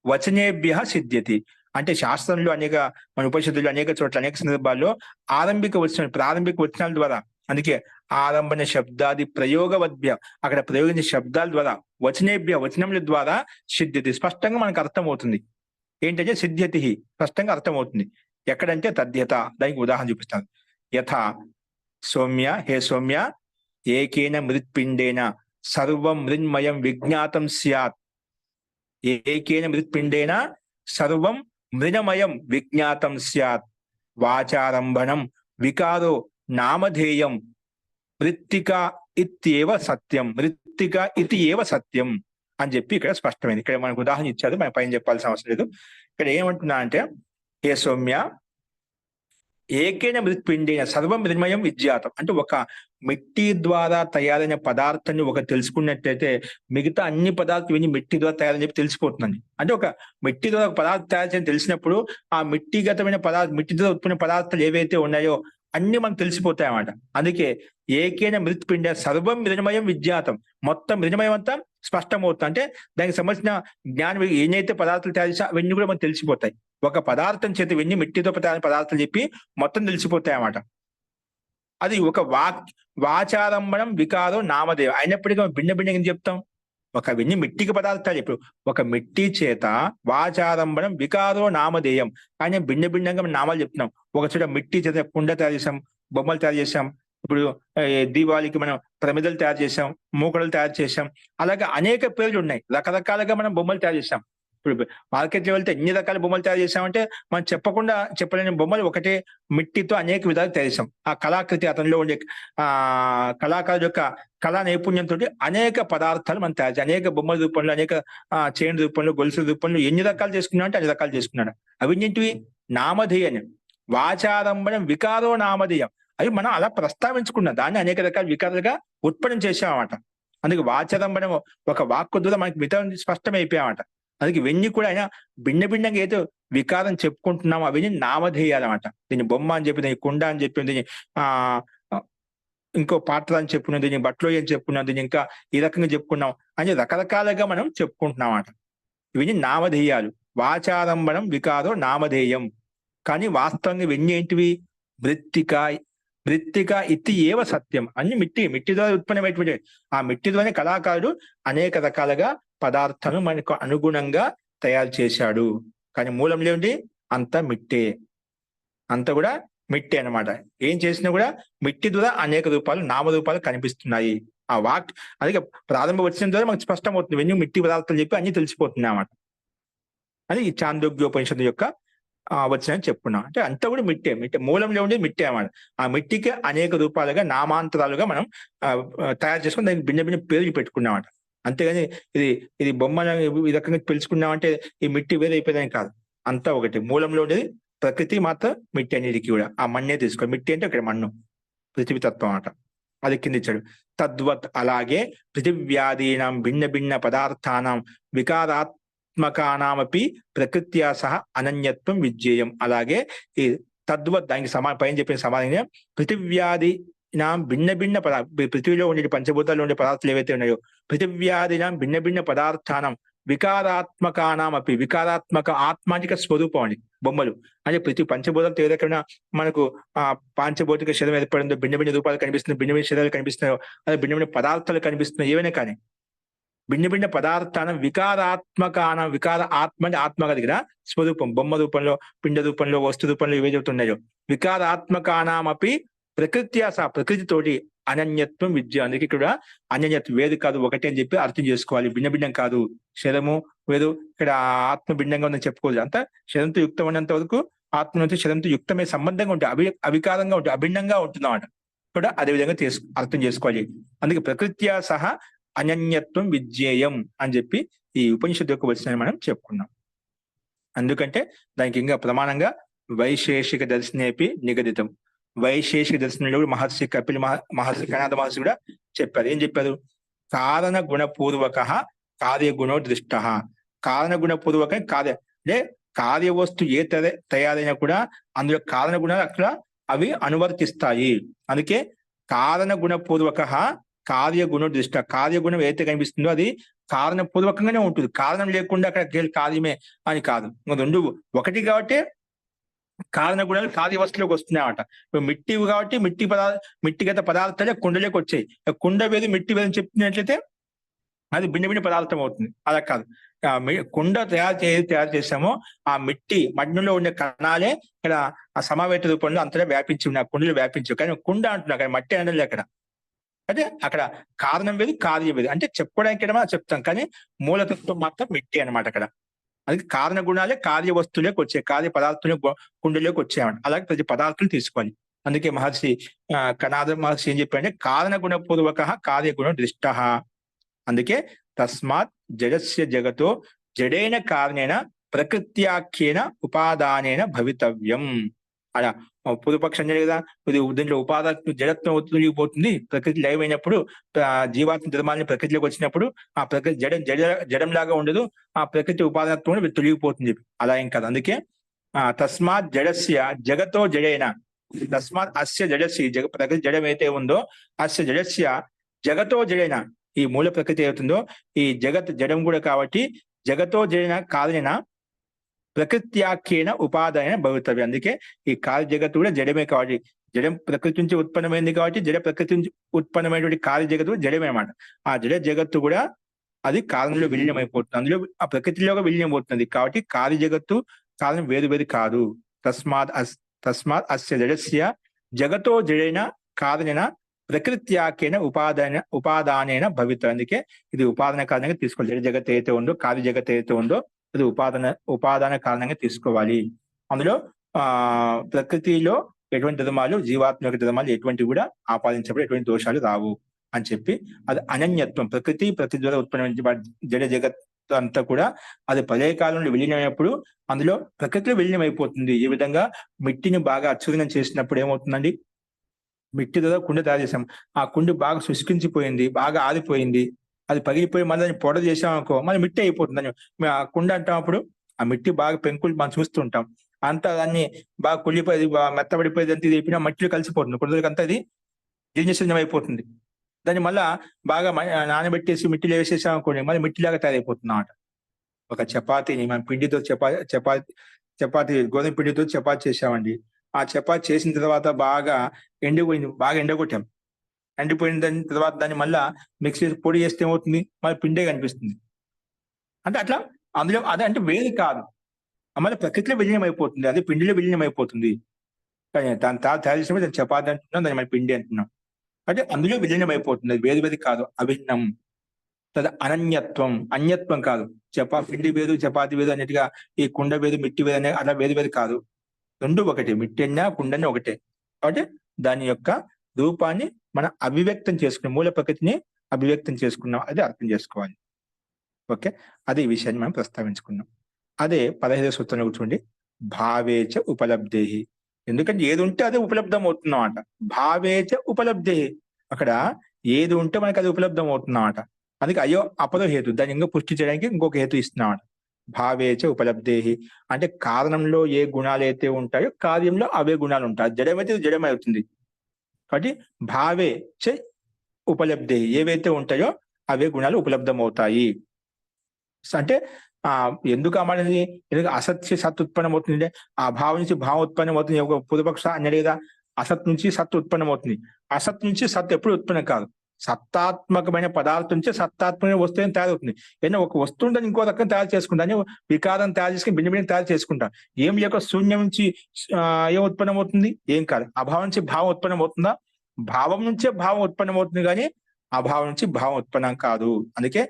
వచనేభ్య సిద్ధ్యతి. అంటే శాస్త్రంలో మన ఉపనిషత్తుల్లో అనేక చోట్ల అనేక సందర్భాల్లో ప్రారంభిక వచనాల ద్వారా, అందుకే ఆరంభన శబ్దాది ప్రయోగవద్భ్య, అక్కడ ప్రయోగించే శబ్దాల ద్వారా, వచనముల ద్వారా సిద్ధ్యతి, స్పష్టంగా మనకు అర్థమవుతుంది. ఏంటంటే సిద్ధ్యతి, స్పష్టంగా అర్థమవుతుంది. ఎక్కడంటే తద్యత, దానికి ఉదాహరణ చూపిస్తాను. యథా సౌమ్య, హే సౌమ్య, ఏకేన మృత్పిండేన సర్వం మృన్మయం విజ్ఞాతం స్యాత్. ఏకేన మృత్పిండేన సర్వం మృణమయం విజ్ఞాతం స్యాత్. వాచారంభణం వికారో నామధేయం మృత్తిక ఇత్యేవ సత్యం. మృత్తిక ఇది ఏవ సత్యం అని చెప్పి ఇక్కడ స్పష్టమైంది. ఇక్కడ మనకు ఉదాహరణ ఇచ్చారు, మనం పైన చెప్పాల్సిన అవసరం లేదు. ఇక్కడ ఏమంటున్నా అంటే, హే సౌమ్య, ఏకైన మృత్పిండైన సర్వం మృన్మయం విజ్ఞాతం. అంటే ఒక మిట్టి ద్వారా తయారైన పదార్థాన్ని ఒక తెలుసుకున్నట్టయితే మిగతా అన్ని పదార్థాలు ఇవన్నీ మిట్టి ద్వారా తయారని చెప్పి తెలిసిపోతుందండి. అంటే ఒక మిట్టి ద్వారా ఒక పదార్థం తయారు చేయని తెలిసినప్పుడు ఆ మిట్టిగతమైన మిట్టి ద్వారా ఉత్పన్న పదార్థాలు ఏవైతే ఉన్నాయో అన్ని మనకు తెలిసిపోతాయి అన్నమాట. అందుకే ఏకైన మృత్పిండ సర్వం మృన్మయం విజ్ఞాతం, మొత్తం మృన్మయం అంతా స్పష్టమవుతుంది. అంటే దానికి సంబంధించిన జ్ఞానం ఏదైతే పదార్థాలు తయారు చేసా అవన్నీ కూడా మనకు తెలిసిపోతాయి. ఒక పదార్థం చేత ఇవన్నీ మిట్టితో పదార్థాలు చెప్పి మొత్తం తెలిసిపోతాయి అన్నమాట. అది ఒక వాచారంభణం వికారం నామదేవం అయినప్పటికీ మనం భిన్న చెప్తాం. ఒక వెన్ని మిట్టికి పదార్థాలు ఇప్పుడు ఒక మిట్టి చేత వాచారంభణం వికారో నామధేయం కానీ భిన్నంగా నామాలు చెప్తున్నాం. ఒక చోట మిట్టి చేత కుండ తయారు చేసాం, బొమ్మలు తయారు చేసాం. ఇప్పుడు దీపావళికి మనం ప్రమిదలు తయారు చేసాం, మూకడలు తయారు చేసాం. అలాగే అనేక పేర్లు ఉన్నాయి, రకరకాలుగా మనం బొమ్మలు తయారు చేసాం. ఇప్పుడు మార్కెట్లో వెళ్తే ఎన్ని రకాల బొమ్మలు తయారు చేసామంటే మనం చెప్పలేని బొమ్మలు ఒకటే మిట్టితో అనేక విధాలు తయారు చేసాం. ఆ కళాకృతి, అతనిలో ఉండే కళాకారుడు యొక్క కళా నైపుణ్యంతో అనేక పదార్థాలు మనం తయారు చేయాలి. అనేక బొమ్మల రూపంలో, అనేక చైన్ రూపంలో, గొలుసుల రూపంలో ఎన్ని రకాలు చేసుకున్నాడు అంటే అన్ని రకాలు చేసుకున్నాడు. అవిన్నింటివి నామధేయం, వాచారంభణం వికారో నామధేయం. అవి మనం అలా ప్రస్తావించుకున్నాం, దాన్ని అనేక రకాల వికారాలుగా ఉత్పన్నం చేసామన్నమాట. అందుకే వాచారంభణం ఒక వాక్కు ద్వారా మనకి మిగతా స్పష్టమైపోయామన్నమాట. అందుకే ఇవన్నీ కూడా ఆయన భిన్నంగా ఏదో వికారం చెప్పుకుంటున్నాం, అవన్నీ నామధేయాలన్నమాట. దీన్ని బొమ్మ అని చెప్పి, దీన్ని కుండ అని చెప్పి, దీన్ని ఇంకో పాత్ర అని చెప్పుకున్నాం, దీన్ని బట్టలు అని చెప్పుకున్నాం, దీన్ని ఇంకా ఈ రకంగా చెప్పుకున్నాం అని రకరకాలుగా మనం చెప్పుకుంటున్నాం అన్నమాట. ఇవన్నీ నామధేయాలు. వాచారంభణం వికారో నామధేయం. కానీ వాస్తవంగా ఇవన్నీ ఏంటివి? మృత్తిక ఇది ఏవ సత్యం. అన్ని మిట్టి ద్వారా ఉత్పన్నమైనటువంటి ఆ మిట్టి ద్వారానే కళాకారుడు అనేక రకాలుగా పదార్థాలను మనకు అనుగుణంగా తయారు చేశాడు. కానీ మూలంలో ఉండి అంతా మిట్టే, అంతా కూడా మిట్టే అన్నమాట. ఏం చేసినా కూడా మిట్టి ద్వారా అనేక రూపాలు, నామరూపాలు కనిపిస్తున్నాయి. ఆ వాక్ అందుకే ప్రారంభ వచ్చిన ద్వారా మనకు స్పష్టం అవుతుంది, ఇవన్నీ మిట్టి పదార్థాలు చెప్పి అన్ని తెలిసిపోతున్నాయి అన్నమాట. అది ఈ చాందోగ్యోపనిషత్తు యొక్క వచ్చిన చెప్పుకున్నాం. అంటే అంతా కూడా మిట్టే మూలంలో ఉండి మిట్టే అన్నమాట. ఆ మిట్టికి అనేక రూపాలుగా, నామాంతరాలుగా మనం తయారు చేసుకుని దానికి భిన్న పేర్లు పెట్టుకున్నామట. అంతేగాని ఇది బొమ్మను ఈ రకంగా పిలుచుకున్నామంటే ఈ మిట్టి వేరే అయిపోయిందని కాదు, అంతా ఒకటి. మూలంలో ఉండేది ప్రకృతి మాత్రం మిట్టి అన్నిటికీ కూడా ఆ మన్నే తీసుకోవాలి. మిట్టి అంటే ఇక్కడ మన్ను, పృథివీ తత్వం అన్నమాట. అది కింద ఇచ్చాడు. తద్వత్ అలాగే పృథివ్యాదీనాం భిన్న పదార్థానాం వికారాత్మకానామపి ప్రకృత్యా సహ అనన్యత్వం విజ్ఞేయం. అలాగే ఈ తద్వత్ దానికి పైన చెప్పిన సమాధానం పృథివ్యాదినాం భిన్న పృథివీలో ఉండే పంచభూతాల్లో ఉండే పదార్థాలు ఏవైతే ఉన్నాయో పృథివ్యాదినాం భిన్న పదార్థానం వికారాత్మకానామపి, వికారాత్మక ఆత్మానిక స్వరూపం అండి బొమ్మలు. అంటే ప్రతి పంచభూతాలతో ఏదైనా మనకు పాంచభౌతిక శరీరం ఏర్పడిందో భిన్న రూపాలు కనిపిస్తున్నాయి, భిన్న శరీరాలు కనిపిస్తున్నాయో, అదే భిన్న పదార్థాలు కనిపిస్తున్నాయి, ఏవైనా కానీ భిన్న పదార్థానం వికారాత్మకానం. వికార ఆత్మ అంటే ఆత్మ దగ్గర స్వరూపం, బొమ్మ రూపంలో, పిండ రూపంలో, వస్తు రూపంలో ఏవైతే ఉన్నాయో వికారాత్మకానామపి ప్రకృత్యా సహ ప్రకృతితోటి అనన్యత్వం విద్య. అందుకే ఇక్కడ అనన్యత్వం వేరు కాదు, ఒకటే అని చెప్పి అర్థం చేసుకోవాలి. భిన్నం కాదు, శరీరము వేరు, ఇక్కడ ఆత్మ భిన్నంగా ఉందని చెప్పుకోవాలి. అంతా శరీరంతో యుక్తం ఉన్నంత వరకు ఆత్మతో శరీరంతో యుక్తమే సంబంధంగా ఉంటుంది, అవికారంగా ఉంటుంది, అభిన్నంగా ఉంటుందన్నమాట. కూడా అదే విధంగా అర్థం చేసుకోవాలి. అందుకే ప్రకృత్యా సహా అనన్యత్వం విజ్ఞేయం అని చెప్పి ఈ ఉపనిషత్తు యొక్క వచనాన్ని మనం చెప్పుకున్నాం. ఎందుకంటే దానికి ఇంకా ప్రమాణంగా వైశేషిక దర్శనేపి నిగదితం. వైశేషిక దర్శనంలో కూడా మహర్షి కపిల మహర్షి కనాద మహర్షి కూడా చెప్పారు. ఏం చెప్పారు? కారణ గుణపూర్వక కార్యగుణో దృష్ట. కారణ గుణపూర్వక కార్య అంటే కార్యవస్తు ఏ తయారైనా కూడా అందులో కారణ గుణాలు అక్కడ అవి అనువర్తిస్తాయి. అందుకే కారణ గుణపూర్వక కార్యగుణ దృష్ట. కార్యగుణం ఏదైతే కనిపిస్తుందో అది కారణపూర్వకంగానే ఉంటుంది. కారణం లేకుండా అక్కడ కార్యమే అని కాదు. రెండు ఒకటి కాబట్టి కారణ గుణాలు కార్యవస్తులోకి వస్తున్నాయన్నమాట. ఇప్పుడు మిట్టి కాబట్టి మిట్టిగత పదార్థాలే కుండలోకి వచ్చాయి. కుండ వేది మిట్టి వేదని చెప్తున్నట్లయితే అది భిన్న పదార్థం అవుతుంది. అలా కాదు. కుండ తయారు చేసామో ఆ మట్టిలో ఉండే కణాలే ఇక్కడ ఆ సమావేత రూపంలో అంతటా వ్యాపించి ఉన్నాయి. కుండలు వ్యాపించు. కానీ కుండ అంటున్నా, అక్కడ మట్టి అనలేదు. అక్కడ అంటే అక్కడ కారణం వేది కార్యం వేది అంటే చెప్పుకోవడానికి చెప్తాం, కానీ మూలతత్వం మాత్రం మిట్టి అనమాట. అక్కడ అది కారణ గుణాలే కార్య వస్తువులోకి వచ్చాయి, కార్య పదార్థులే కుండలోకి వచ్చాయన్నమాట. అలాగే ప్రతి పదార్థాలు తీసుకోవాలి. అందుకే మహర్షి కనాద మహర్షి ఏం చెప్పారంటే కారణ గుణపూర్వక కార్యగుణ దృష్ట. అందుకే తస్మాత్ జడస్య జగతో జడేన కారణేన ప్రకృత్యాఖ్యేన ఉపాదానేన భవితవ్యం. అలా పూర్వపక్షం కదా, ఇది దీంట్లో ఉపాధి జడత్వం తొలగిపోతుంది. ప్రకృతి లైవ్ అయినప్పుడు జీవాత్మ ధర్మాన్ని ప్రకృతిలోకి వచ్చినప్పుడు ఆ ప్రకృతి జడం లాగా ఉండదు, ఆ ప్రకృతి ఉపాదత్వం తొలగిపోతుంది. అలా ఏం కాదు. అందుకే తస్మాత్ జడస్య జగతో జడేన, తస్మాత్ అస్య జడస్య ప్రకృతి జడం అయితే ఉందో అస్య జడస్య జగతో జడేన, ఈ మూల ప్రకృతి అవుతుందో ఈ జగత్ జడం కూడా కాబట్టి జగతో జడేన కారణేన ప్రకృత్యాఖ్యేన ఉపాదాన భవితవ్యం. అందుకే ఈ కార్య జగత్తు కూడా జడమే కాబట్టి, జడం ప్రకృతి నుంచి ఉత్పన్నమైంది కాబట్టి జడ ప్రకృతి నుంచి ఉత్పన్నమైనటువంటి కార్య జగత్తు జడమే అన్నమాట. ఆ జడ జగత్తు కూడా అది కారణంలో విలీనం అయిపోతుంది, అందులో ఆ ప్రకృతిలోగా విలీనం అవుతుంది. కాబట్టి కార్య జగత్తు కారణం వేరు కాదు. తస్మాత్ అస్య జడస్య జగతో జడైన కారణేన ప్రకృత్యాఖ్యేన ఉపాదానేన భవిత. అందుకే ఇది ఉపాదాన కారణంగా తీసుకోవాలి. జడ జగత్ అయితే ఉందో కార్య జగత్ అయితే ఉందో అది ఉపాదాన కారణంగా తీసుకోవాలి. అందులో ప్రకృతిలో ఎటువంటి ధర్మాలు జీవాత్మక ధర్మాలు ఎటువంటి కూడా ఆపాదించబడి ఎటువంటి దోషాలు రావు అని చెప్పి అది అనన్యత్వం. ప్రకృతి ద్వారా ఉత్పన్నమైన జడ జగత్ అంతా కూడా అది పదే కాలంలో విలీనమైనప్పుడు అందులో ప్రకృతిలో విలీనం అయిపోతుంది. ఈ విధంగా మిట్టిని బాగా అచ్చుదనం చేసినప్పుడు ఏమవుతుందండి, మిట్టి ద్వారా కుండ తయారు చేసాం, ఆ కుండ బాగా శుష్కించిపోయింది, బాగా ఆరిపోయింది, అది పగిలిపోయి మళ్ళీ దాన్ని పొడ చేసామనుకో మళ్ళీ మిట్టి అయిపోతుంది. మేము ఆ కుండ అంటాం, అప్పుడు ఆ మిట్టి బాగా పెంకులు మనం చూస్తుంటాం, అంతా దాన్ని బాగా కుళ్ళిపోయి మెత్తబడిపోయేది అంతా ఇది అయిపోయినా మట్టిలో కలిసిపోతుంది. కొందరికి అంతా అది జీర్ణశీలం అయిపోతుంది. దాన్ని మళ్ళా బాగా నానబెట్టేసి మిట్టిలో వేసేసాం అనుకోండి మళ్ళీ మిట్టిలాగా తయారైపోతుంది అన్నమాట. ఒక చపాతీని మనం పిండితో చపాతీ గోధుమ పిండితో చపాతీ చేసామండి. ఆ చపాతీ చేసిన తర్వాత బాగా ఎండిపోయింది, బాగా ఎండగొట్టాం. ఎండిపోయిన దాని తర్వాత దాన్ని మళ్ళా మిక్సీ పొడి చేస్తే ఏమవుతుంది, మళ్ళీ పిండే కనిపిస్తుంది. అంటే అట్లా అందులో అదే అంటే వేరు కాదు, మళ్ళీ ప్రకృతిలో విలీనం అయిపోతుంది, అదే పిండిలో విలీనం అయిపోతుంది. కానీ దాని తయారు చేసినప్పుడు దాన్ని చపాతీ అంటున్నాం, దాన్ని మళ్ళీ పిండి అంటున్నాం. అంటే అందులో విలీనం అయిపోతుంది, అది వేరు కాదు, అభిన్నం. తద అనన్యత్వం, అన్యత్వం కాదు. పిండి వేరు చపాతి వేరు అన్నట్టుగా ఈ కుండ వేరు మిట్టి వేరు అనే అలా వేరు కాదు. రెండు ఒకటే, మిట్టి అన్నా కుండన్నా ఒకటే. కాబట్టి దాని యొక్క రూపాన్ని మనం అభివ్యక్తం చేసుకున్నాం, మూల ప్రకృతిని అభివ్యక్తం చేసుకున్నాం, అది అర్థం చేసుకోవాలి. ఓకే, అదే ఈ విషయాన్ని మనం ప్రస్తావించుకున్నాం. అదే 15వ సూత్రంలో కూర్చోండి, భావేచ ఉపలబ్ధేహి. ఎందుకంటే ఏది ఉంటే అదే ఉపలబ్ధం అవుతుందన్నమాట. భావేచ ఉపలబ్ధేహి, అక్కడ ఏది ఉంటే మనకి అది ఉపలబ్ధం అవుతుందన్నమాట. అందుకే అయ్యో అపదో హేతు, దాన్ని ఇంకా పుష్టి చేయడానికి ఇంకొక హేతు ఇస్తున్నామాట. భావేచ ఉపలబ్ధేహి అంటే కారణంలో ఏ గుణాలు అయితే ఉంటాయో కార్యంలో అవే గుణాలు ఉంటాయి. జడమైతే జడమై అవుతుంది. కాబట్టి భావే చ ఉపలబ్ధి, ఏవైతే ఉంటాయో అవే గుణాలు ఉపలబ్ధం అవుతాయి. అంటే ఎందుకు అమ్మని, ఎందుకు అసత్ సత్ ఉత్పన్నం అవుతుంది, ఆ భావం నుంచి భావం ఉత్పన్నం అవుతుంది. ఒక పూర్వపక్ష అన్నాడు కదా, అసత్ నుంచి సత్ ఉత్పన్నం అవుతుంది. అసత్ నుంచి సత్ ఎప్పుడు ఉత్పన్నం కాదు, సత్తాత్మకమైన పదార్థం నుంచి సత్తాత్మకమైన వస్తువుని తయారవుతుంది. ఏదైనా ఒక వస్తువుని ఇంకో రకం తయారు చేసుకుంటాను, వికారం తయారు చేసుకుని భిన్న తయారు చేసుకుంటాం. ఏం లేక శూన్యం నుంచి ఏం ఉత్పన్నం అవుతుంది, ఏం కాదు. అభావం నుంచి భావం ఉత్పన్నం అవుతుందా, భావం నుంచే భావం ఉత్పన్నం అవుతుంది, కానీ అభావం నుంచి భావం ఉత్పన్నం కాదు. అందుకే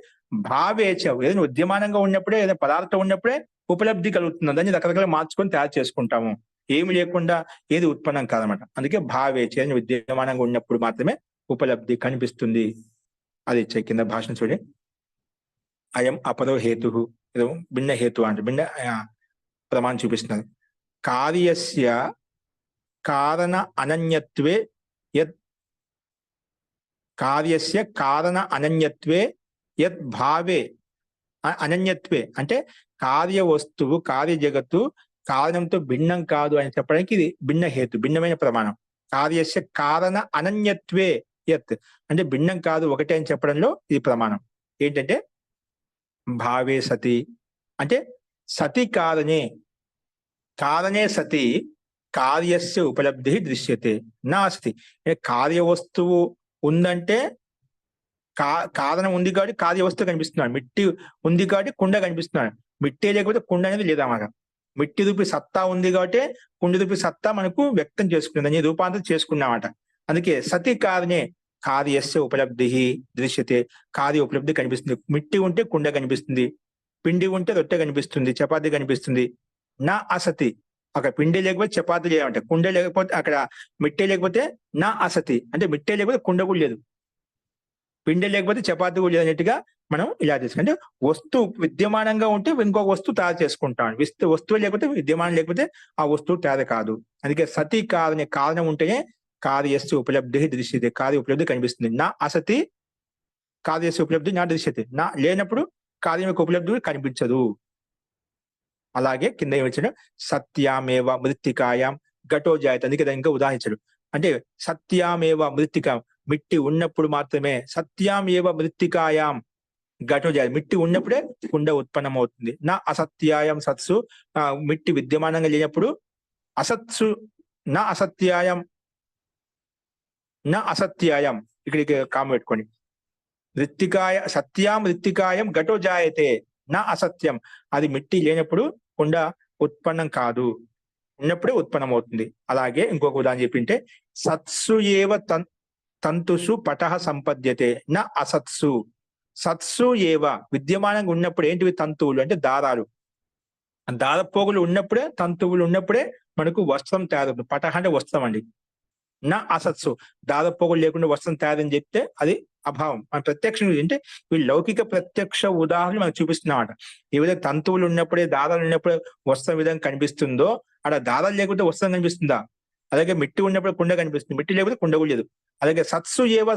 భావేచ, ఏదైనా ఉద్యమానంగా ఉన్నప్పుడే, ఏదైనా పదార్థం ఉన్నప్పుడే ఉపలబ్ధి కలుగుతుంది. దాన్ని రకరకాల మార్చుకొని తయారు చేసుకుంటాము. ఏమి లేకుండా ఏది ఉత్పన్నం కాదనమాట. అందుకే భావేచ, ఏదైనా విద్యమానంగా ఉన్నప్పుడు మాత్రమే ఉపలబ్ధి కనిపిస్తుంది. అది ఇచ్చే కింద భాషను చూడండి. అయం అపరో హేతు, ఏదో భిన్న హేతు అంటే భిన్న ప్రమాణం చూపిస్తున్నారు. కార్యస్య కారణ అనన్యత్వే యత్ కార్యస్య కారణ అనన్యత్వే యత్ భావే అనన్యత్వే అంటే కార్య వస్తువు కార్య జగత్తు కారణంతో భిన్నం కాదు అని చెప్పడానికి ఇది భిన్న హేతు, భిన్నమైన ప్రమాణం. కార్యస్య కారణ అనన్యత్వే యత్ అంటే భిన్నం కాదు ఒకటే అని చెప్పడంలో ఇది ప్రమాణం. ఏంటంటే భావే సతి అంటే సతి కారణే సతి కార్యస్య ఉపలబ్ధి దృశ్యతే నాస్తి. కార్య వస్తువు ఉందంటే కారణం ఉంది కాబట్టి కార్య వస్తువు కనిపిస్తున్నాడు. మిట్టి ఉంది కాబట్టి కుండ కనిపిస్తున్నాడు. మిట్టే లేకపోతే కుండ అనేది లేదన్నమాట. మిట్టి రూపి సత్తా ఉంది కాబట్టి కుండ రూపి సత్తా మనకు వ్యక్తం చేసుకుంది అని రూపాంతరం చేసుకున్నామట. అందుకే సతి కారణే కార్యస్య ఉపలబ్ధి దృశ్యతే, కార్య ఉపలబ్ధి కనిపిస్తుంది. మిట్టి ఉంటే కుండ కనిపిస్తుంది, పిండి ఉంటే రొట్టె కనిపిస్తుంది, చపాతి కనిపిస్తుంది. నా అసతి అక్కడ పిండి లేకపోతే చపాతి లేదంటే, కుండ లేకపోతే అక్కడ మిట్టే లేకపోతే నా అసతి అంటే మిట్టే లేకపోతే కుండ కూడా లేదు, పిండి లేకపోతే చపాతి కూడా లేదు అన్నట్టుగా మనం ఇలా తీసుకుంటే వస్తువు విద్యమానంగా ఉంటే ఇంకొక వస్తువు తయారు చేసుకుంటాం. వస్తువు లేకపోతే విద్యమానం లేకపోతే ఆ వస్తువు తయారు కాదు. అందుకే సతి కారణం ఉంటేనే కార్యస్య ఉపలబ్ధి దృశ్యతే, కార్య ఉపలబ్ధి కనిపిస్తుంది. నా అసతి కార్యస్య ఉపలబ్ధి నా దృశ్యతే, నా లేనప్పుడు కార్యం యొక్క ఉపలబ్ధి కనిపించదు. అలాగే కింద ఏమిచ్చాడు, సత్యామేవ మృత్తికాయాం ఘటో జాయతే, అందుకే దాన్ని ఇంకా ఉదాహరించాడు. అంటే సత్యామేవ మృత్తికా మిట్టి ఉన్నప్పుడు మాత్రమే, సత్యాం ఏవ మృత్తికాయాం ఘటో జాయతే మిట్టి ఉన్నప్పుడే కుండ ఉత్పన్నం అవుతుంది. నా అసత్యాయం సత్సు మిట్టి విద్యమానంగా లేనప్పుడు అసత్సు నా అసత్యాయం ఇక్కడికి కామ పెట్టుకోండి. సత్యాం మృత్తికాయం ఘటో జాయతే నా అసత్యం, అది మిట్టి లేనప్పుడు కుండ ఉత్పన్నం కాదు, ఉన్నప్పుడే ఉత్పన్నం అవుతుంది. అలాగే ఇంకొక ఉదాహరణ చెప్పింటే సత్సు ఏవ తంతుసు పటః సంపద్యతే నా అసత్సు, సత్సు ఏవ విద్యమానంగా ఉన్నప్పుడు ఏంటివి తంతువులు అంటే దారాలు, దారపోగులు ఉన్నప్పుడే తంతువులు ఉన్నప్పుడే మనకు వస్త్రం తయారవుతుంది. పటః అంటే వస్త్రం అండి. నా అసత్సు దారపోగులు లేకుండా వస్త్రం తయారని చెప్తే అది అభావం. మన ప్రత్యక్షం అంటే ఈ లౌకిక ప్రత్యక్ష ఉదాహరణ మనకు చూపిస్తున్నామట. ఏవైతే తంతువులు ఉన్నప్పుడే దారాలు ఉన్నప్పుడే వస్త్రం విధంగా కనిపిస్తుందో అక్కడ దారాలు లేకపోతే వస్త్రం కనిపిస్తుందా? అలాగే మిట్టి ఉన్నప్పుడు కుండ కనిపిస్తుంది, మిట్టి లేకపోతే కుండ కూడా లేదు. అలాగే సత్సు ఏవ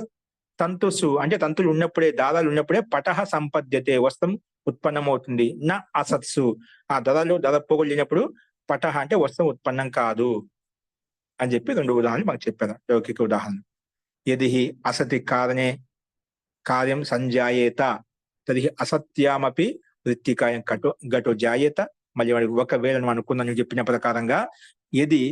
తంతుసు అంటే తంతులు ఉన్నప్పుడే దారాలు ఉన్నప్పుడే పటః సంపద్యతే వస్త్రం ఉత్పన్నం అవుతుంది. నా అసత్సు ఆ దారపోగులు లేనప్పుడు పటః అంటే వస్త్రం ఉత్పన్నం కాదు అని చెప్పి రెండు ఉదాహరణలు మనకు చెప్పారు, లౌకిక ఉదాహరణ. యది అసతి కారణే కార్యం సంజాయేత తది అసత్యామపి వృత్తికాయం ఘటో జాయేత. మళ్ళీ వాడికి ఒకవేళ మనం అనుకుందని చెప్పిన ప్రకారంగా యది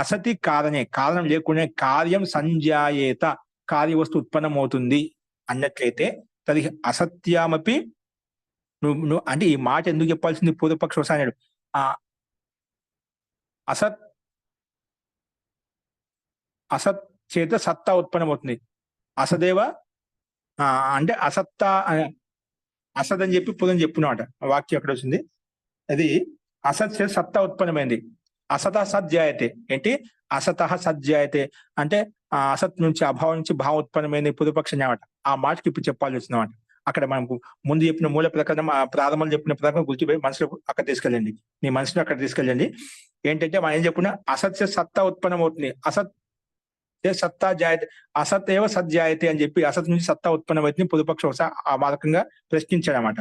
అసతి కారణే కారణం లేకుండా కార్యం సంజాయేత కార్య వస్తు ఉత్పన్నం అవుతుంది అన్నట్లయితే తది అసత్యామపి నువ్వు అంటే ఈ మాట ఎందుకు చెప్పాల్సింది పూర్వపక్ష వసానాడు. ఆ అసత్ చేత సత్తా ఉత్పన్నం అవుతుంది. అసదేవ అంటే అసత్తా అసత్ అని చెప్పి పూర్వం చెప్పున్నమాట వాక్యం ఎక్కడ వచ్చింది. అది అసత్ చేత సత్తా ఉత్పన్నమైంది. అసత సజ్జాయతే ఏంటి అసత సజ్జాయతే అంటే ఆ అసత్ నుంచి అభావం నుంచి భావం ఉత్పన్నమైంది పూర్వపక్ష న్యాయమాట. ఆ మాటకి ఇప్పుడు చెప్పాల్సి వచ్చినమాట. అక్కడ మనకు ముందు చెప్పిన మూల ప్రకారం ప్రారంభంలో చెప్పిన ప్రకారం గుర్తుపోయి మనసులో అక్కడ తీసుకెళ్ళండి, మీ మనసులో అక్కడ తీసుకెళ్ళండి. ఏంటంటే మనం ఏం చెప్పుకున్నా అసత్ సత్తా ఉత్పన్నం అవుతుంది, అసత్ సత్తా జాయతే అసత్ ఏవ సజ్జాయతే అని చెప్పి అసత్ నుంచి సత్తా ఉత్పన్నమైంది పొదుపక్ష ఆ మార్గంగా ప్రశ్నించాడనమాట.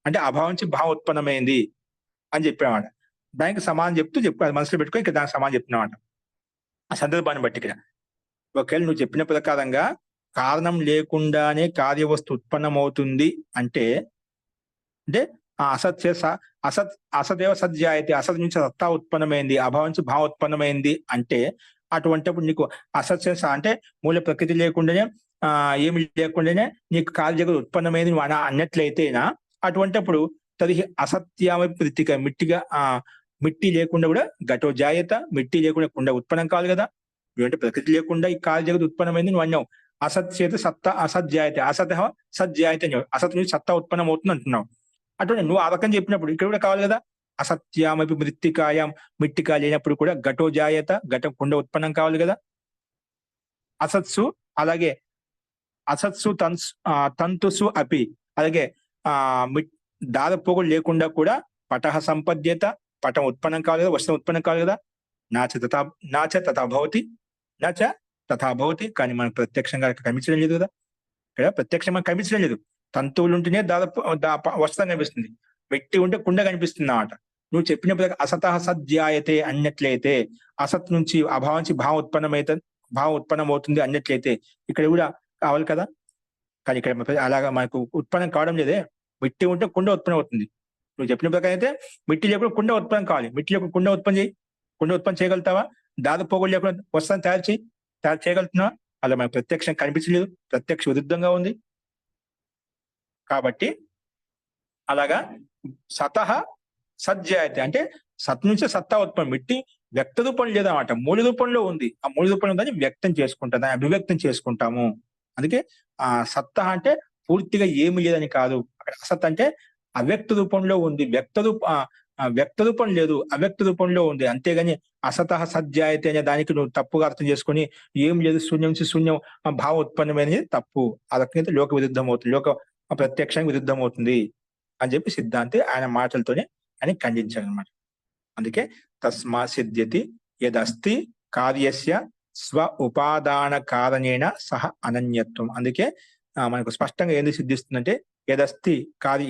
అంటే అభావం నుంచి భావం ఉత్పన్నమైంది అని చెప్పామన్నమాట. దానికి సమానం చెప్తూ మనసులో పెట్టుకొని ఇక్కడ దానికి సమానం చెప్తున్నామాట. ఆ సందర్భాన్ని బట్టి ఇక్కడ ఒకవేళ నువ్వు చెప్పిన ప్రకారంగా కారణం లేకుండానే కార్యవస్తు ఉత్పన్నం అవుతుంది అంటే ఆ అసదేవ సజ్జాయతే అసత్ నుంచి సత్తా ఉత్పన్నమైంది, అభావం నుంచి భావం ఉత్పన్నమైంది అంటే అటువంటిప్పుడు నీకు అసత్య అంటే మూల ప్రకృతి లేకుండానే ఏమి లేకుండానే నీకు కార్యజగత్ ఉత్పన్నమైంది నువ్వు అన్నట్లయితేనా అటువంటిప్పుడు తది అసత్యామ వృత్తిక మిట్టి లేకుండా కూడా ఘటో జాయత మిట్టి లేకుండా కుండ ఉత్పన్నం కాదు కదా. అంటే ప్రకృతి లేకుండా ఈ కార్యజగత్ ఉత్పన్నమైంది నువ్వు అన్నావు. అసత్ చేత సత్తా అసజ్జాయతే అసత సజ్జాయతే అసత్ నుంచి సత్తా ఉత్పన్నం అవుతుంది అంటున్నావు. అటువంటి నువ్వు ఆ రకం చెప్పినప్పుడు ఇక్కడ కూడా కావాలి కదా. అసత్యామపి మృత్తికాయం మిట్టికా లేనప్పుడు కూడా ఘటో జాయత ఘటం కుండ ఉత్పన్నం కావాలి కదా. అసత్సు అలాగే అసత్సు తంతుసు అపి, అలాగే దారపోగులు లేకుండా కూడా పటహ సంపద్యత, పటం ఉత్పన్నం కావాలి కదా, వస్త్రం ఉత్పన్నం కావాలి కదా. నాచ తథా భవతి, నాచ తథా భవతి, కానీ మనకు ప్రత్యక్షంగా కనిపించడం లేదు కదా. ఇక్కడ ప్రత్యక్షంగా కనిపించడం లేదు. తంతువులు ఉంటేనే వస్త్రం కనిపిస్తుంది, వెట్టి ఉంటే కుండ కనిపిస్తుంది అన్నమాట. నువ్వు చెప్పిన అసతః సజ్జాయతే అన్నట్లయితే, అసత్ నుంచి అభావం నుంచి భావం ఉత్పన్నం అవుతుంది అన్నట్లయితే ఇక్కడ కూడా కావాలి కదా. కానీ ఇక్కడ అలాగా మనకు ఉత్పన్నం కావడం లేదే. మిట్టి ఉంటే కుండ ఉత్పన్నం అవుతుంది. నువ్వు చెప్పిన ప్రకారం అయితే మిట్టి లేకుండా కుండ ఉత్పన్నం కావాలి. మిట్టి లేకుండా కుండ ఉత్పన్నం చేయి. కుండ ఉత్పన్నం చేయగలుగుతావా? పోగులు లేకుండా వస్త్రం తయారు చేయగలుగుతున్నావా? అలా మనకు ప్రత్యక్షం కనిపించలేదు, ప్రత్యక్ష విరుద్ధంగా ఉంది. కాబట్టి అలాగా సతః సజ్జాయతే అంటే సత్ నుంచి సత్తా ఉత్పన్నం. మిట్టి వ్యక్త రూపం లేదన్నమాట, మూల రూపంలో ఉంది. ఆ మూల రూపంలో దాన్ని వ్యక్తం చేసుకుంటాం, దాన్ని అభివ్యక్తం చేసుకుంటాము. అందుకే సత్త అంటే పూర్తిగా ఏమి లేదని కాదు. అక్కడ అసత్ అంటే అవ్యక్త రూపంలో ఉంది, వ్యక్త రూపం లేదు, అవ్యక్త రూపంలో ఉంది. అంతేగాని అసతః సజ్జాయతే అనే దానికి నువ్వు తప్పుగా అర్థం చేసుకుని ఏం లేదు, శూన్యం నుంచి శూన్యం భావం ఉత్పన్నమైనది తప్పు. ఆ రకంగా లోక విరుద్ధం అవుతుంది, లోక ప్రత్యక్షంగా విరుద్ధం అవుతుంది అని చెప్పి సిద్ధాంతి ఆయన మాటలతోనే ఆయన ఖండించాడు అనమాట. అందుకే తస్మా సిద్ధ్యతి యదస్తి కార్యస్య స్వ ఉపాదాన కారణేన సహ అనన్యత్వం. అందుకే మనకు స్పష్టంగా ఏంది సిద్ధిస్తుందంటే, ఏదస్తి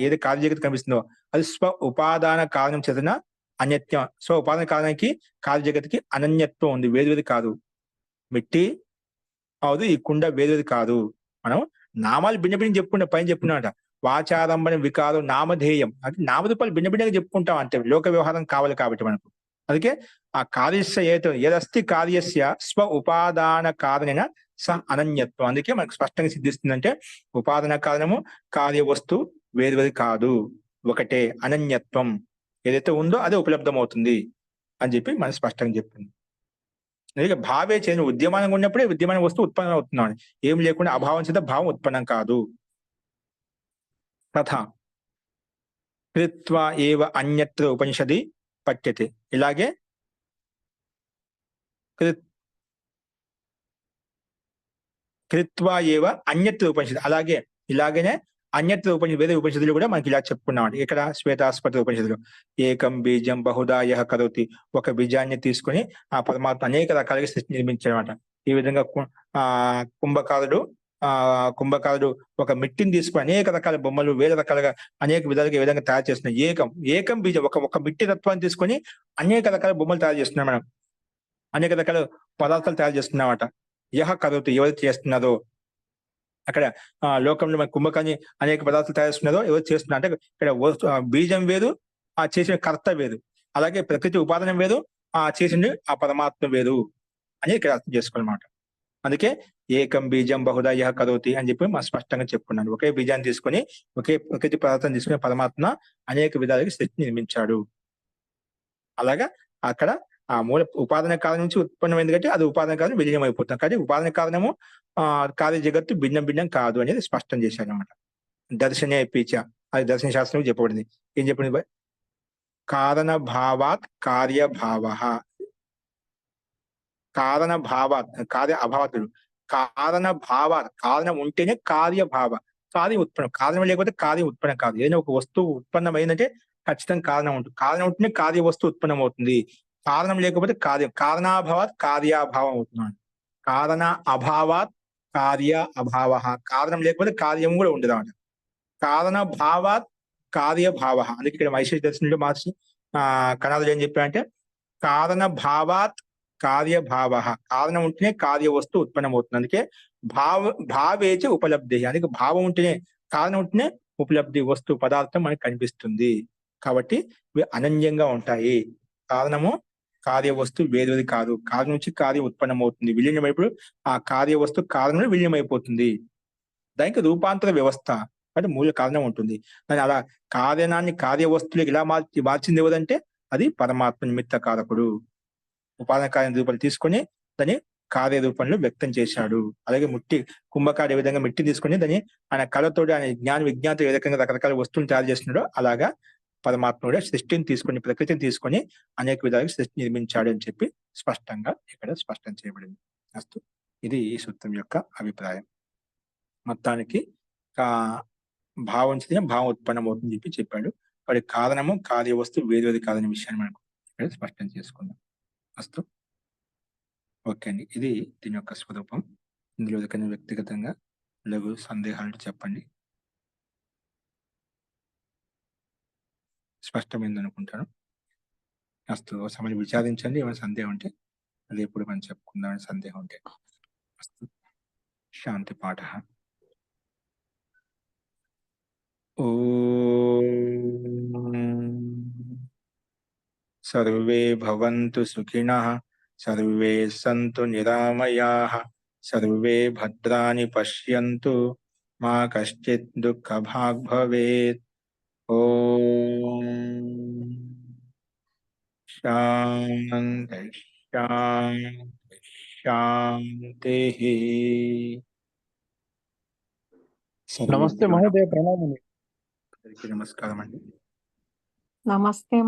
ఏది కార్యజగతి కనిపిస్తుందో అది స్వ ఉపాదాన కారణం చేతన అన్యత్వం. స్వ ఉపాదాన కారణానికి కార్యజగతికి అనన్యత్వం ఉంది, వేరువేది కాదు. మిట్టి అవుదు, ఈ కుండ వేరువేది కాదు. మనం నామాలు భిన్న భిన్న చెప్పుకుంటే పైన చెప్పుకున్నాట, వాచారంభణ వికారం నామధేయం అంటే నామరూపాలు భిన్న భిన్నగా చెప్పుకుంటాం అంటే లోక వ్యవహారం కావాలి కాబట్టి మనకు. అందుకే ఆ కార్యస్య ఏదస్తి కార్యస్య స్వ ఉపాదాన కారణేన స అనన్యత్వం. అందుకే మనకు స్పష్టంగా సిద్ధిస్తుందంటే ఉపాదాన కారణము కార్య వస్తు వేరువేరు కాదు, ఒకటే. అనన్యత్వం ఏదైతే ఉందో అదే ఉపలబ్ధం అవుతుంది అని చెప్పి మనకు స్పష్టంగా చెప్తుంది. అందుకే భావే చేయని ఉద్యమానంగా ఉన్నప్పుడే విద్యమాన వస్తువు ఉత్పన్నం అవుతున్నాం. ఏం లేకుండా అభావం చేత భావం ఉత్పన్నం కాదు. తథా కృత్వా ఏవ అన్యత్ర ఉపనిషది పఠ్యతే. ఇలాగే కృత్వా ఏవ అన్యత్ర ఉపనిషది, ఇలాగనే అన్యత్ర ఉపనిషది వేరే ఉపనిషత్తులు కూడా మనకి ఇలా చెప్పుకున్నాం. ఇక్కడ శ్వేతాస్పత్ర ఉపనిషత్తులు ఏకం బీజం బహుదా యః కరోతి, ఒక బీజాన్ని తీసుకుని ఆ పరమాత్మ అనేక రకాలుగా సృష్టి నిర్మించాడనమాట. ఈ విధంగా కుంభకారుడు ఒక మిట్టిని తీసుకుని అనేక రకాల బొమ్మలు వేల రకాలుగా అనేక విధాలుగా ఈ విధంగా తయారు చేస్తున్నాం. ఏకం బీజం ఒక మిట్టి తత్వాన్ని తీసుకొని అనేక రకాల బొమ్మలు తయారు చేస్తున్నాం మనం, అనేక రకాల పదార్థాలు తయారు చేస్తున్నామట. యహ కరోతి, ఎవరు చేస్తున్నారో, అక్కడ లోకంలో మన కుంభకాన్ని అనేక పదార్థాలు తయారు చేస్తున్నారో ఎవరు చేస్తున్నారు అంటే ఇక్కడ బీజం వేరు, ఆ చేసిన కర్త వేరు, అలాగే ప్రకృతి ఉపాదానం వేరు, ఆ చేసింది ఆ పరమాత్మ వేరు అని ఇక్కడ అర్థం చేసుకోవాలన్నమాట. అందుకే ఏకం బీజం బహుదా యః కరోతి అని చెప్పి మనం స్పష్టంగా చెప్పుకున్నాను. ఒకే బీజాన్ని తీసుకొని ఒకే ప్రకృతి పదార్థం తీసుకుని పరమాత్మ అనేక విధాలుగా సృష్టి నిర్మించాడు. అలాగా అక్కడ ఆ మూల ఉపాదాన కారణం నుంచి ఉత్పన్నమైంది కాబట్టి అది ఉపాదాన కారణం విలీనం అయిపోతుంది. కాబట్టి ఉపాదాన కారణము కార్య జగత్తు భిన్నం కాదు అనేది స్పష్టం చేశాడు అనమాట. దర్శనే పీచ, అది దర్శన శాస్త్రంలో చెప్పబడింది. ఏం చెప్పండి? కారణ భావాత్ కార్యభావ, కారణ భావాత్ కార్య అభావాతుడు, కారణ భావాత్ కారణం ఉంటేనే కార్యభావ, కార్యం ఉత్పన్నం. కారణం లేకపోతే కార్యం ఉత్పన్నం కాదు. ఏదైనా ఒక వస్తువు ఉత్పన్నం అయిందంటే ఖచ్చితంగా కారణం ఉంటుంది. కారణం ఉంటేనే కార్య వస్తువు ఉత్పన్నం అవుతుంది. కారణం లేకపోతే కారణాభావాత్ కార్యాభావం అవుతున్నాడు. కారణ అభావాత్ కార్య అభావ, కారణం లేకపోతే కార్యం కూడా ఉండదు అన్నమాట. కారణ భావాత్ కార్యభావ. అందుకే ఇక్కడ మైశేష దర్శనంలో మార్చి కణాదులు ఏం చెప్పారంటే కారణ భావాత్ కార్యభావ, కారణం ఉంటేనే కార్య వస్తువు ఉత్పన్నం అవుతుంది. అందుకే భావేచ ఉపలబ్ధి, అందుకే భావం ఉంటేనే, కారణం ఉంటేనే ఉపలబ్ధి, వస్తువు పదార్థం మనకు కనిపిస్తుంది. కాబట్టి ఇవి అనన్యంగా ఉంటాయి. కారణము కార్య వస్తువు వేరేది కాదు. కారణం నుంచి కార్యం ఉత్పన్నం అవుతుంది. విలీనమైనప్పుడు ఆ కార్య వస్తువు కారణంలో విలీనమైపోతుంది. దానికి రూపాంతర వ్యవస్థ అంటే మూల కారణం ఉంటుంది. కానీ అలా కారణాన్ని కార్య వస్తువులకు ఇలా మార్చింది ఎవరంటే అది పరమాత్మ నిమిత్త కారకుడు. ఉపాదాన కార్య రూపాలు తీసుకొని దాన్ని కార్య రూపంలో వ్యక్తం చేశాడు. అలాగే కుంభకాడు ఏ విధంగా మిట్టి తీసుకొని దాన్ని ఆయన కళతోటి ఆయన జ్ఞాన విజ్ఞానంతో ఏ రకంగా రకరకాల వస్తువులు తయారు చేస్తున్నాడో అలాగా పరమాత్మ కూడా సృష్టిని తీసుకొని, ప్రకృతిని తీసుకొని అనేక విధాలుగా సృష్టి నిర్మించాడు అని చెప్పి స్పష్టంగా ఇక్కడ స్పష్టం చేయబడింది. అస్తు, ఇది ఈ సూత్రం యొక్క అభిప్రాయం. మొత్తానికి ఆ భావం చెందిన భావం ఉత్పన్నమవుతుందని చెప్పాడు. వాడి కారణము కార్య వస్తువు వేరేది కాదనే విషయాన్ని మనకు ఇక్కడ స్పష్టం చేసుకుందాం. అస్తు. ఓకే అండి. ఇది దీని యొక్క స్వరూపం. ఇందులో ఏదైనా వ్యక్తిగతంగా లఘు సందేహాలు చెప్పండి. స్పష్టమైంది అనుకుంటాను. అస్తు. ఒకసారి విచారించండి. ఏమైనా సందేహం ఉంటే అది ఎప్పుడు మనం చెప్పుకుందామని సందేహం ఉంటే. అస్తు. శాంతి పాఠ. సర్వే భవంతు సుఖినః, సర్వే సంతు నిరామయాః, సర్వే భద్రాణి పశ్యంతు, మా కశ్చిత్ దుఃఖభాగ్ భవేత్. ఓం శాంతి శాంతి శాంతిః. నమస్తే మహోదయ, ప్రణామములు. అందరికీ నమస్కారం అండి. నమస్తే